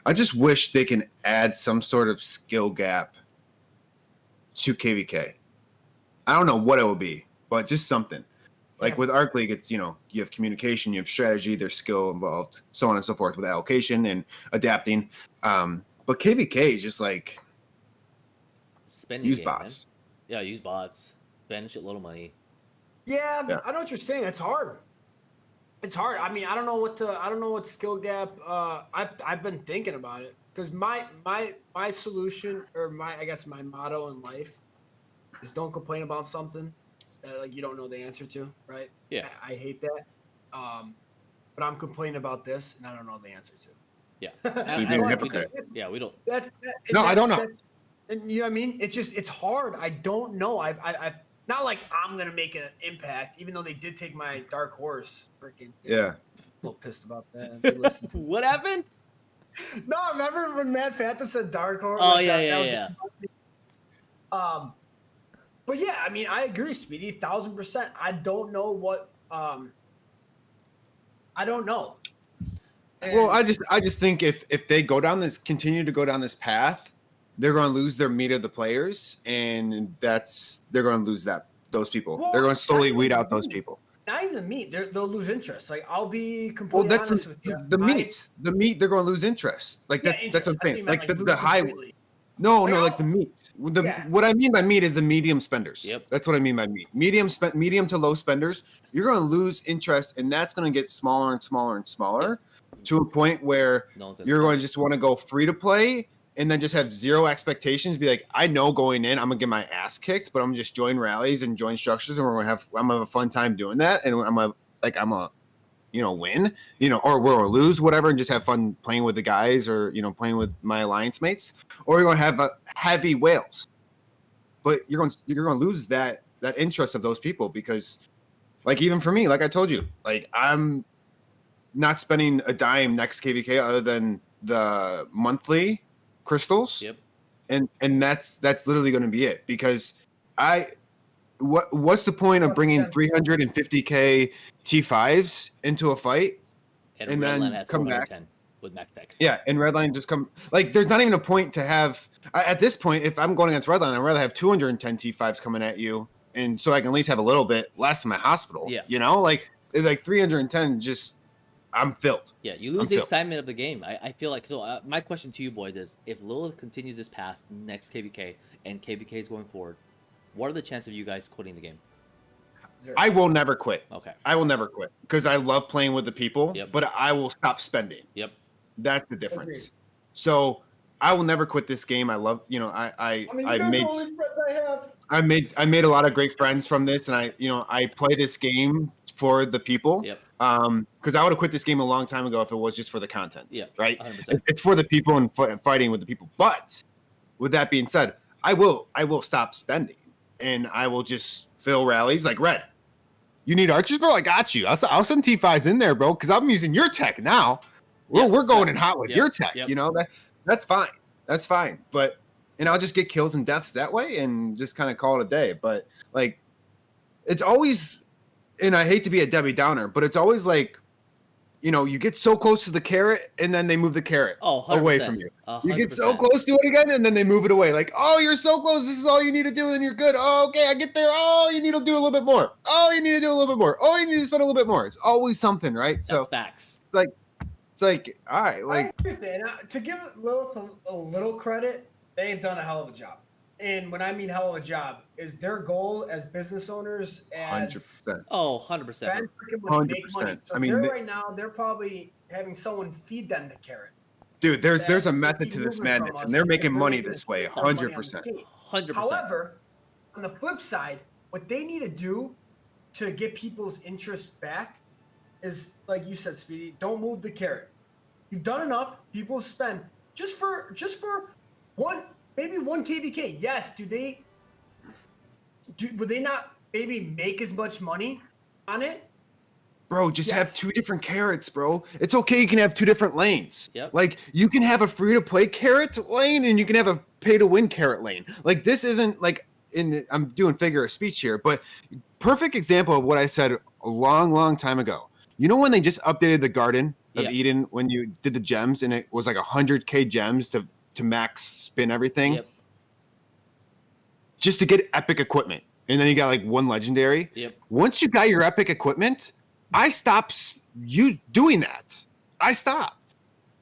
I just wish they can add some sort of skill gap to KVK. I don't know what it will be, but just something. Yeah. With Arc League, it's you have communication, you have strategy, there's skill involved, so on and so forth with allocation and adapting. But KVK is just Spend use game, man. bots. Yeah, use bots. Spend a shitload of money. Yeah, Yeah. I know what you're saying. It's hard. It's hard. I mean, I don't know what skill gap. I've been thinking about it because my solution or I guess my motto in life is don't complain about something that you don't know the answer to. Right? Yeah. I hate that. But I'm complaining about this and I don't know the answer to. Yeah. So you're being a we hypocrite. don't. Yeah, we don't. No, I don't know. And you know what I mean? It's hard. I don't know. I've not like I'm gonna make an impact, even though they did take my dark horse. Freaking Yeah. a little pissed about that. They listened to- What happened? No, remember when Matt Phantom said dark horse? Oh, Like, yeah, that yeah, was yeah. But yeah, I mean, I agree, Speedy, 1000%. I don't know what. I don't know. And- Well, I just think if they continue to go down this path, they're going to lose their meat of the players, and they're going to lose those people. Well, they're going to slowly not weed even out those meat. people. not even the meat. They'll lose interest. I'll be Well, completely that's honest with you. the meat. The meat, they're going to lose interest. That's what I'm saying. The high. No, the meat. Yeah. What I mean by meat is the medium spenders. Yep. That's what I mean by meat. Medium to low spenders. You're going to lose interest, and that's going to get smaller and smaller and smaller to a point where No one's you're going to just want to go free to play and then just have zero expectations. Be like, I know going in, I'm gonna get my ass kicked, but I'm gonna just join rallies and join structures, and I'm gonna have a fun time doing that, and I'm a win, or we're gonna lose, whatever, and just have fun playing with the guys or playing with my alliance mates, or you're gonna have heavy whales, but you're gonna lose that interest of those people because, even for me, like I told you, I'm not spending a dime next KVK other than the monthly crystals. Yep. And that's literally going to be it because what's the point of bringing 350k T5s into a fight and then Redline has come back 410 with max deck. Yeah, and Redline just come there's not even a point to have at this point. If I'm going against Redline, I'd rather have 210 T5s coming at you and so I can at least have a little bit less in my hospital. Yeah. You know, like 310, just I'm filled. Yeah, you lose I'm the filled. excitement of the game. I feel like so. My question to you boys is: if Lilith continues this path next KVK and KVK is going forward, what are the chances of you guys quitting the game? 0. I will never quit. Okay. I will never quit because I love playing with the people. Yep. But I will stop spending. Yep. That's the difference. Agreed. So I will never quit this game. I love, you know, I mean, I you guys made are the only friends I have. I made a lot of great friends from this, and I play this game for the people. Yep. Because I would have quit this game a long time ago if it was just for the content. Yeah. Right. 100%. It's for the people and fighting with the people. But with that being said, I will stop spending, and I will just fill rallies like Red. You need archers, bro? I got you. I'll send T5s in there, bro, because I'm using your tech now. We're going in hot with your tech. Yep. You know that's fine. That's fine. But and I'll just get kills and deaths that way and just kind of call it a day. But like, it's always, and I hate to be a Debbie Downer, but it's always like, you know, you get so close to the carrot and then they move the carrot away from you. 100%. You get so close to it again and then they move it away. Like, oh, you're so close. This is all you need to do and you're good. Oh, okay, I get there. Oh, you need to do a little bit more. Oh, you need to do a little bit more. Oh, you need to spend a little bit more. It's always something, right? That's So facts. it's like, all right, like, I agree with that. And to give Lilith a little credit, they've done a hell of a job. And when I mean hell of a job, is their goal as business owners as 100%. Oh, 100%. spend freaking money, make money. 100%. So I mean, right now, they're probably having someone feed them the carrot. Dude, there's a That method keep to this moving from madness, us and they're because making money making this way, a ton of money on 100%. this game. 100%. However, on the flip side, what they need to do to get people's interest back is, like you said, Speedy, don't move the carrot. You've done enough. People spend just for maybe one KVK. Yes, would they not maybe make as much money on it? Bro, just have Yes. 2 different carrots, bro. It's okay. You can have 2 different lanes. Yep. Like, you can have a free-to-play carrot lane, and you can have a pay-to-win carrot lane. Like, this isn't like I'm doing figure of speech here, but perfect example of what I said a long, long time ago. You know when they just updated the Garden of Yeah. Eden when you did the gems, and it was like 100K gems to max spin everything, Yep. just to get epic equipment, and then you got like 1 legendary. Yep. Once you got your epic equipment, I stopped you doing that. I stopped.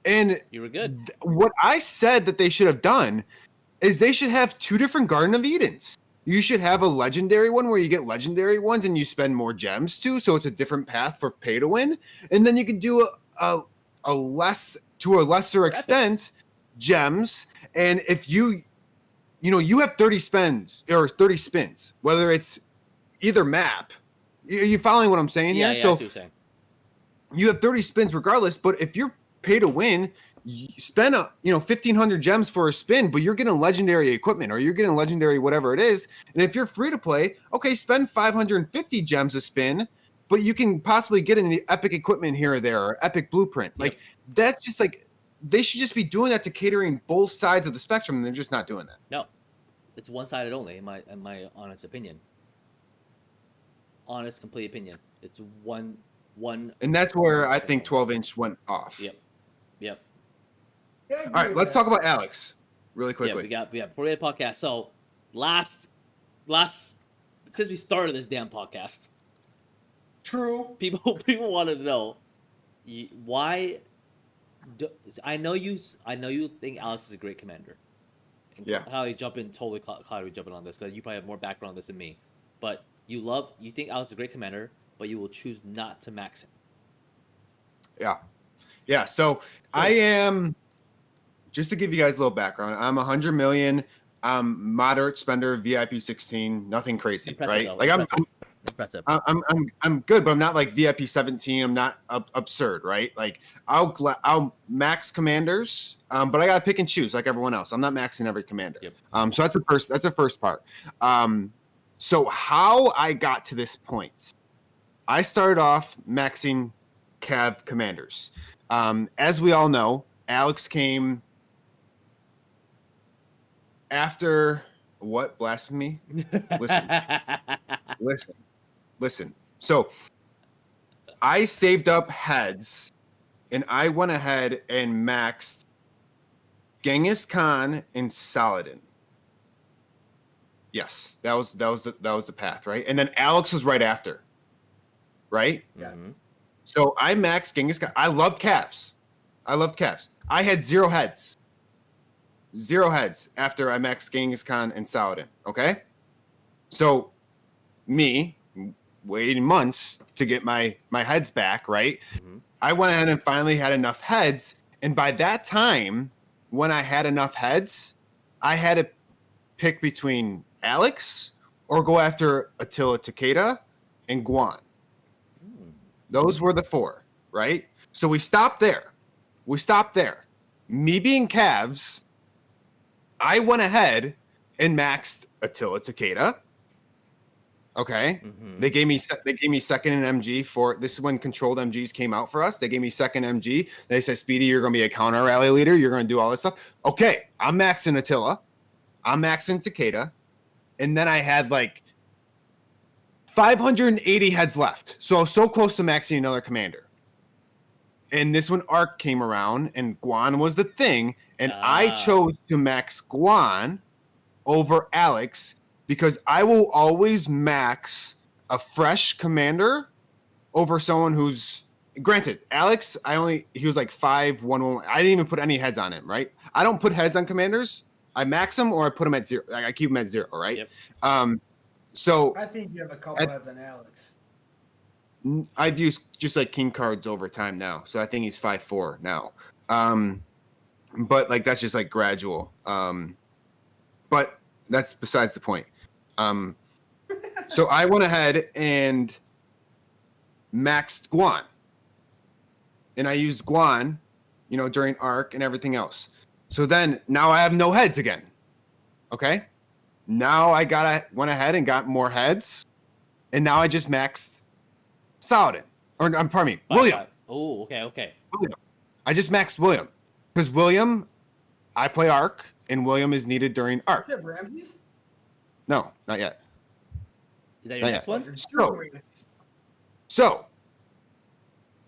And You were good. what I said that they should have done is they should have 2 different Garden of Edens. You should have a legendary one where you get legendary ones and you spend more gems too, so it's a different path for pay to win. And then you can do a lesser extent gems. And if you have 30 spins or 30 spins, whether it's either map. You following what I'm saying Yeah, here? yeah, So I see what you're saying. you have 30 spins regardless, but if you're pay to win, you spend 1,500 gems for a spin, but you're getting legendary equipment or you're getting legendary whatever it is. And if you're free to play, okay, spend 550 gems a spin, but you can possibly get an epic equipment here or there or epic blueprint. Yep. Like, that's just like, they should just be doing that to catering both sides of the spectrum, and they're just not doing that. No, it's one-sided only, in my honest opinion. Honest, complete opinion. It's one. And that's where I think 12-inch went off. Yep. Yeah, I agree All right, with let's that. talk about Alex really Yeah, quickly. we got before we had a podcast. So last since we started this damn podcast, True. people wanted to know why. I know you think Alex is a great commander. And Yeah. How you jump in totally cloudy jumping on this because you probably have more background on this than me. But you think Alex is a great commander, but you will choose not to max him. Yeah. So I am, just to give you guys a little background, I'm 100 million. I'm moderate spender, VIP 16, nothing crazy, Impressive, right? though. Like Impressive. I'm good, but I'm not like VIP 17. I'm not absurd, right? Like I'll max commanders, but I gotta pick and choose like everyone else. I'm not maxing every commander. Yep. So that's the first part. So how I got to this point, I started off maxing Cav commanders. As we all know, Alex came after what? Blasphemy? Listen. So I saved up heads and I went ahead and maxed Genghis Khan and Saladin. Yes, that was the path, right? And then Alex was right after, right? Yeah. Mhm. So I maxed Genghis Khan. I loved calves. I had 0 heads. 0 heads after I maxed Genghis Khan and Saladin. Okay, so me waiting months to get my heads back, right? Mhm. I went ahead and finally had enough heads, and by that time, when I had enough heads, I had to pick between Alex or go after Attila Takeda and Guan. Mm. Those were the 4, right? So we stopped there. Me being calves, I went ahead and maxed Attila Takeda. Okay. Mhm. They gave me second in MG for this is when controlled MGs came out for us. They gave me second MG. They said, Speedy, you're gonna be a counter rally leader. You're gonna do all this stuff. Okay, I'm maxing Attila. I'm maxing Takeda. And then I had like 580 heads left. So I was so close to maxing another commander. And this when Arc came around and Guan was the thing. And I chose to max Guan over Alex because I will always max a fresh commander over someone who's granted. Alex, he was like 5-1-1. I didn't even put any heads on him, right? I don't put heads on commanders. I max them or I put them at 0. Like I keep them at 0, right? Yep. So I think you have a couple heads on Alex. I've used just like king cards over time now, so I think he's 5-4 now. But like that's just like gradual. But that's besides the point. So I went ahead and maxed Guan, and I used Guan, during Arc and everything else. So then now I have no heads again. Okay, now I went ahead and got more heads, and now I just maxed Saladin, pardon me, William. Oh, okay. William. I just maxed William because William, I play Arc, and William is needed during Arc. You have Ramses? No, not yet. Is that your Not next yet. one? So,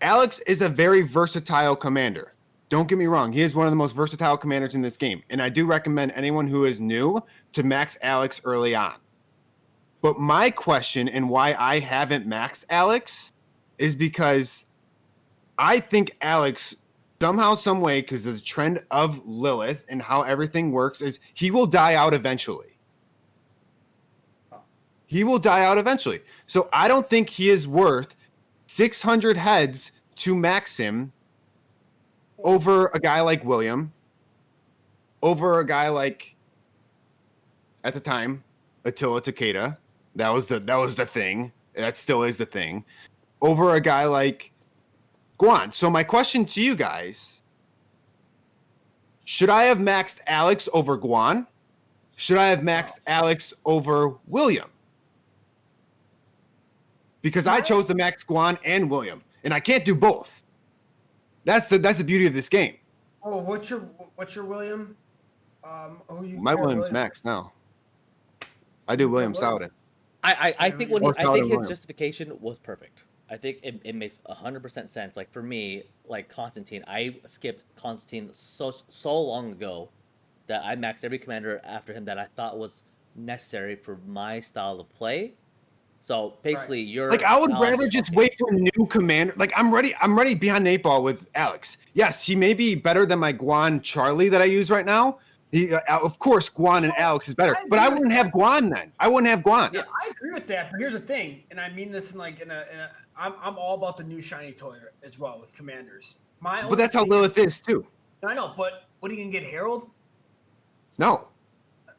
Alex is a very versatile commander. Don't get me wrong. He is one of the most versatile commanders in this game. And I do recommend anyone who is new to max Alex early on. But my question and why I haven't maxed Alex is because I think Alex somehow, some way, because of the trend of Lilith and how everything works, is he will die out eventually. So I don't think he is worth 600 heads to max him over a guy like William, over a guy like, at the time, Attila Takeda. That was the thing. That still is the thing. Over a guy like Guan. So my question to you guys, should I have maxed Alex over Guan? Should I have maxed Alex over William? Because I chose to max Guan and William, and I can't do both. That's the beauty of this game. Oh, what's your William? My William's maxed now. I do William Saladin. I think his William. justification was perfect. I think it makes 100% sense. Like for me, like Constantine, I skipped Constantine so long ago that I maxed every commander after him that I thought was necessary for my style of play. So basically, you're like I would rather just wait for a new commander. Like I'm ready behind 8 ball with Alex. Yes, he may be better than my Guan Charlie that I use right now. He, of course, Guan and Alex is better, but I wouldn't have Guan then. I wouldn't have Guan. Yeah, I agree with that. But here's the thing, and I mean this I'm all about the new shiny toy as well with commanders. But that's how Lilith is too. I know, but what are you gonna get, Harold? No.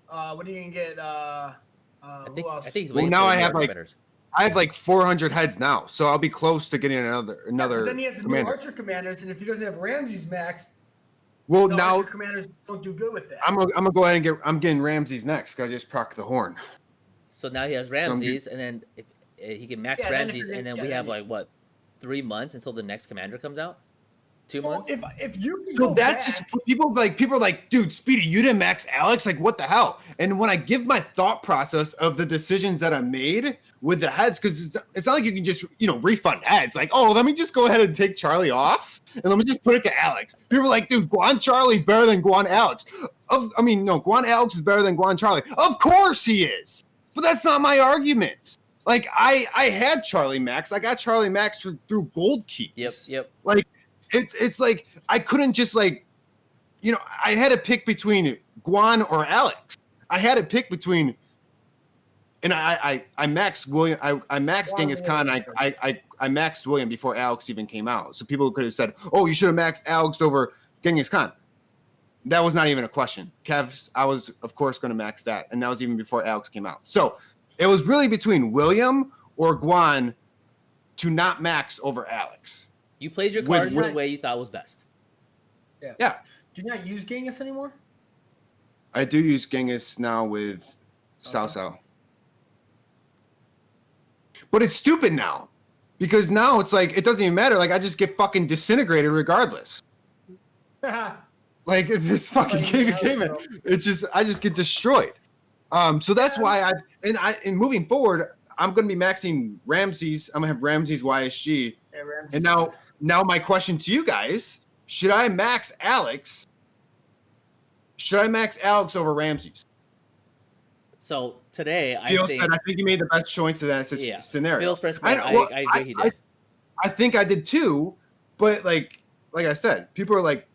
What are you gonna get? Who else? I think he's well, now I have like 400 heads now, so I'll be close to getting another. But then he has the new Archer commanders, and if he doesn't have Ramses maxed, well, now Archer commanders don't do good with that. I'm gonna go ahead and I'm getting Ramses next. Cause I just proc the horn. So now he has Ramses, and then if he can max Ramses, and then we have like what, 3 months until the next commander comes out. 2 months. If you can so go that's back, just people are like, dude, Speedy, you didn't max Alex. Like, what the hell? And when I give my thought process of the decisions that I made with the heads, because it's not like you can just refund heads. Like, oh, let me just go ahead and take Charlie off and let me just put it to Alex. People are like, dude, Guan Charlie's better than Guan Alex. No, Guan Alex is better than Guan Charlie. Of course he is. But that's not my argument. Like, I had Charlie Max. I got Charlie Max through gold keys. Yep. Like, it's like, I couldn't just, like, I had to pick between Guan or Alex. I had to pick between, and I maxed William. I maxed Genghis Khan. I maxed William before Alex even came out. So people could have said, "Oh, you should have maxed Alex over Genghis Khan." That was not even a question. Kev's, I was of course going to max that, and that was even before Alex came out. So it was really between William or Guan to not max over Alex. You played your cards the way you thought was best. Yeah. Do you not use Genghis anymore? I do use Genghis now with Cao Cao. But it's stupid now. Because now it's like, it doesn't even matter. Like, I just get fucking disintegrated regardless. Like, if this fucking game came in, it's just, I just get destroyed. So that's why and moving forward, I'm going to be maxing Ramses. I'm going to have Ramses YSG. Yeah, Ramses. And now my question to you guys, should I max Alex? Should I max Alex over Ramses? So today, I think you made the best choice in that scenario. Phil's first player, I agree he did. I think I did too, but like I said, people are like,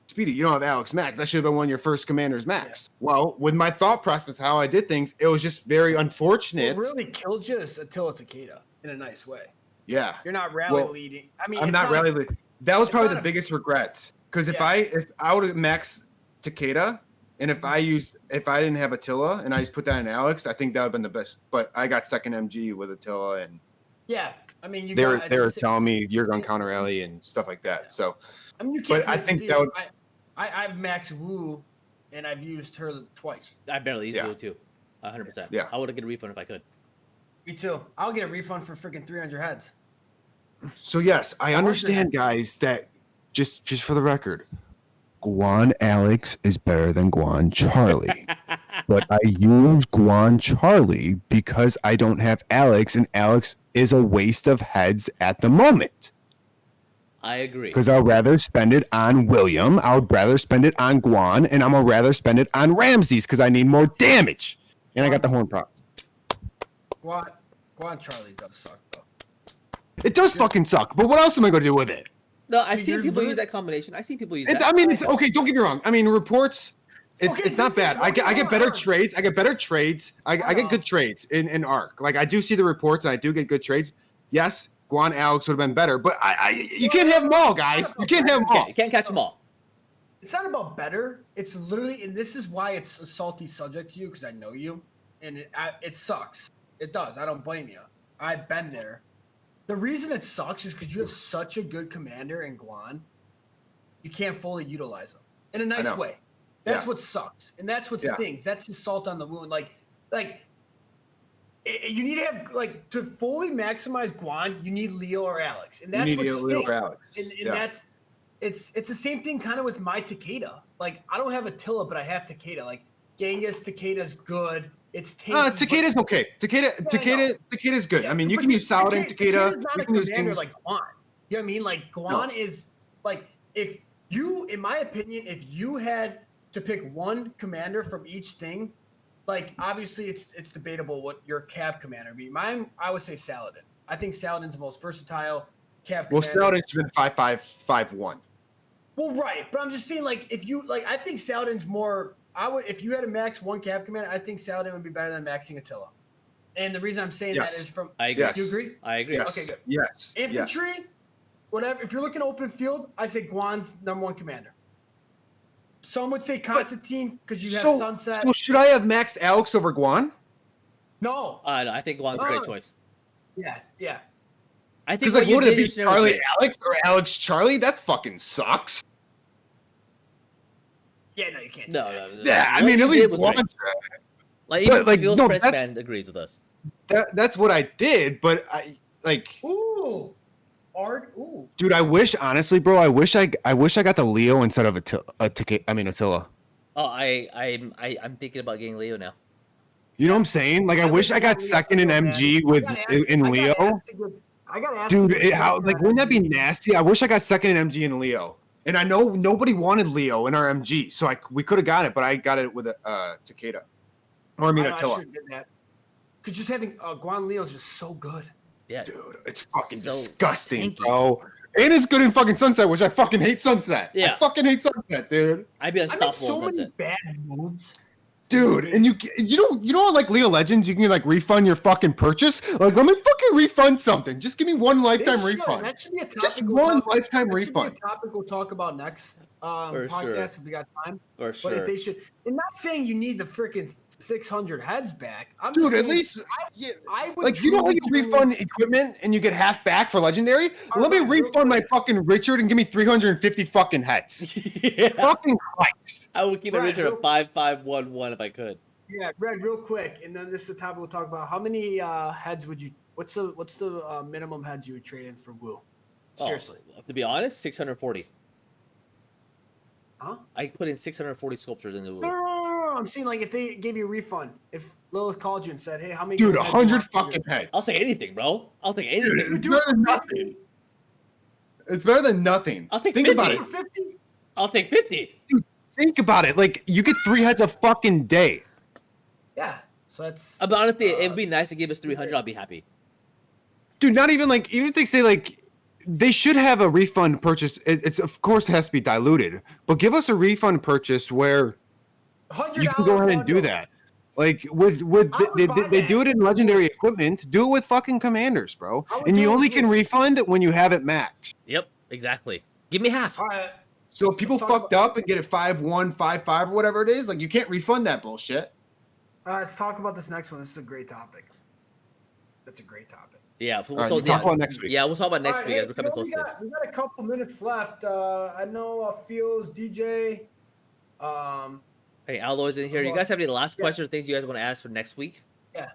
Speedy, you don't have Alex max. That should have been one of your first commanders max. Yeah. Well, with my thought process, how I did things, it was just very unfortunate. What really killed you is Attila Takeda in a nice way. Yeah. You're not rally leading. I mean, I'm not rally leading. That was probably the biggest regret. Because if I would have maxed Takeda, and if I didn't have Attila and I just put that in Alex, I think that would have been the best. But I got second MG with Attila, and I mean, they were telling me you're going to counter rally and stuff like that. Yeah. So, I mean, you can't. But I think that would. I've maxed Wu, and I've used her twice. I barely used Wu too, 100%. Yeah, I would have get a refund if I could. Me too. I'll get a refund for freaking 300 heads. So yes, I understand, guys, that just for the record, Guan Alex is better than Guan Charlie. But I use Guan Charlie because I don't have Alex, and Alex is a waste of heads at the moment. I agree. Because I'd rather spend it on William, I would rather spend it on Guan, and I'm gonna rather spend it on Ramses because I need more damage. And I got the horn prop. Guan Charlie does suck though. It does fucking suck, but what else am I gonna do with it? No, I've seen people use that combination. I've seen people use that. I mean, it's okay. Don't get me wrong. I mean, reports. It's not bad. I get better trades. I get better trades. I get good trades in Arc. Like I do see the reports, and I do get good trades. Yes, Guan Alex would have been better, but you can't have them all, guys. You can't have them all. You can't catch them all. It's not about better. It's literally, and this is why it's a salty subject to you because I know you, and it sucks. It does. I don't blame you. I've been there. The reason it sucks is because you have such a good commander in Guan, you can't fully utilize them in a nice way. That's what sucks, and that's what stings. That's the salt on the wound. Like you need to have to fully maximize Guan. You need Leo or Alex, and that's what stings. Leo or Alex. And that's it's the same thing kind of with my Takeda. Like I don't have Attila, but I have Takeda. Like Genghis Takeda's good. It's Takeda's okay. Takeda's good. I mean, you can use Saladin Takeda. Takeda's not a commander like Guan. You know what I mean? Like Guan is like if you, in my opinion, if you had to pick one commander from each thing, like obviously it's debatable what your Cav commander would be. Mine, I would say Saladin. I think Saladin's the most versatile Cav commander. Well, Saladin's been 5-5-5-1. Well, right, but I'm just saying if you I think Saladin's more. If you had to max one Cav commander, I think Saladin would be better than maxing Attila. And the reason I'm saying that is from. I agree. Yes. Do you agree? I agree. Yes. Okay, good. Yes. Infantry, whatever. If you're looking open field, I say Guan's #1 commander. Some would say Constantine because you have Sunset. So should I have maxed Alex over Guan? No. I think Guan's a great choice. Yeah. I think what would it be, Charlie Alex or Alex Charlie? That fucking sucks. Yeah, no, you can't. No. Yeah, I mean, at least Guan. Even Phil's press band agrees with us. That's what I did, but Ooh. Art. Ooh. Dude, I wish honestly, bro. I wish I got the Leo instead of Attila. Oh, I'm thinking about getting Leo now. You know what I'm saying? Like, I wish I got second in MG in Leo. I got asked. Dude, wouldn't that be nasty? I wish I got second in MG in Leo. And I know nobody wanted Leo in our MG, so we could have got it, but I got it with a Takeda. Or I mean Attila. I should have did that. Because just having Guan Leo is just so good. Yeah. Dude, it's fucking So disgusting, tanky. bro. And it's good in fucking Sunset, which I fucking hate Sunset. Yeah. I fucking hate Sunset, dude. I'd be I make unstoppable so in many Sunset. bad moves. Dude, and you know like Leo Legends, you can like refund your fucking purchase. Like, let me fucking refund something. Just give me one lifetime refund. That should be a topic. Just one lifetime refund. Should be a topic we'll talk about next For podcast sure. if we got time. For But sure. if they should, and not saying you need the freaking 600 heads back. I'm Dude, just at saying, least yeah, I would like you know how you truly- refund equipment and you get half back for legendary? All Let me right, real refund my fucking Richard and give me 350 fucking heads. Yeah. Fucking Christ. I would keep a Right, Richard real- at 5511 if I could. Yeah, Red, real quick, and then this is the topic we'll talk about. How many heads would you? What's the minimum heads you would trade in for Wu? Seriously, Oh, to be honest, 640. huh? I put in 640 sculptures into No, it. I'm saying like if they gave you a refund, if Lilith called you and said, "Hey, how many?" Dude, heads you 100 want for fucking your-" heads. I'll take anything, bro. I'll take anything. Dude, You it's do better it than for nothing. It's better than nothing. I'll take Think 50. about it. For 50? I'll take 50. Think about it. Like, you get 3 heads a fucking day. Yeah. So that's. But honestly, it would be nice to give us 300. I'll be happy. Dude, not even like, even if they say like, they should have a refund purchase. It's of course it has to be diluted, but give us a refund purchase where $100 you can go ahead and do bundle. that. Like with I would they buy do that. it in legendary equipment. Do it with fucking commanders, bro. I would And do you it only with- can refund when you have it maxed. Yep, exactly. Give me half. All right. So if people Let's talk fucked up and get it 5-1, 5-5, or whatever it is, like you can't refund that bullshit. Let's talk about this next one. This is a great topic. That's a great topic. Yeah. All right, So we'll talk yeah, about next week. yeah, we'll talk about next All right, week hey, as we're coming close we to it. got a couple minutes left. I know Feels, DJ. Hey, Alloy's in here. You Who guys else? have any last Yeah. questions or things you guys want to ask for next week? Yeah.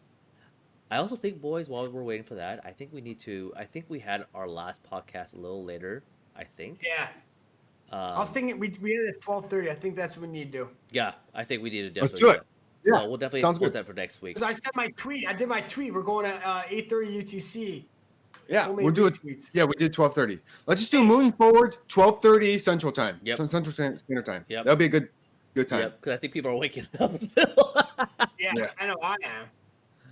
I also think, boys, while we're waiting for that, I think we had our last podcast a little later, I think. Yeah. I was thinking we had it at 12:30. I think that's what we need to do. Yeah, I think we need to Let's definitely do it. Yeah, So we'll definitely sounds post good. that for next week. Because I said my tweet. I did my tweet. We're going to 8:30 UTC. Yeah, So many we'll do it. retweets. Yeah, we did 12:30. Let's just do moving forward 12:30 Central Time. Yep. Central Standard Time. Yep. That'll be a good time. Yep, because I think people are waking up. Yeah, Yeah. I know I am.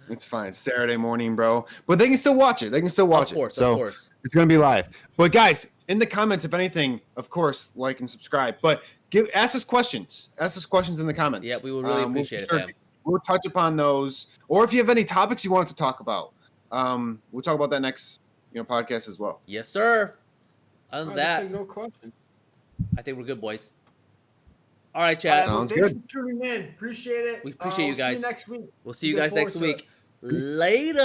It's fine. Saturday morning, bro. But they can still watch it. They can still watch Of course, it. So of course. it's gonna be live. But guys, in the comments, if anything, of course, like and subscribe. But ask us questions. Ask us questions in the comments. Yeah, we would really appreciate it, fam. We'll touch upon those. Or if you have any topics you want us to talk about, we'll talk about that next podcast as well. Yes, sir. Other All than right, that, looks like no question. I think we're good, boys. All right, All right, chat. well, Sounds thanks good. for tuning in. Appreciate it. We appreciate you we'll guys. See you next week. We'll see you Looking guys next forward to it. week. Later.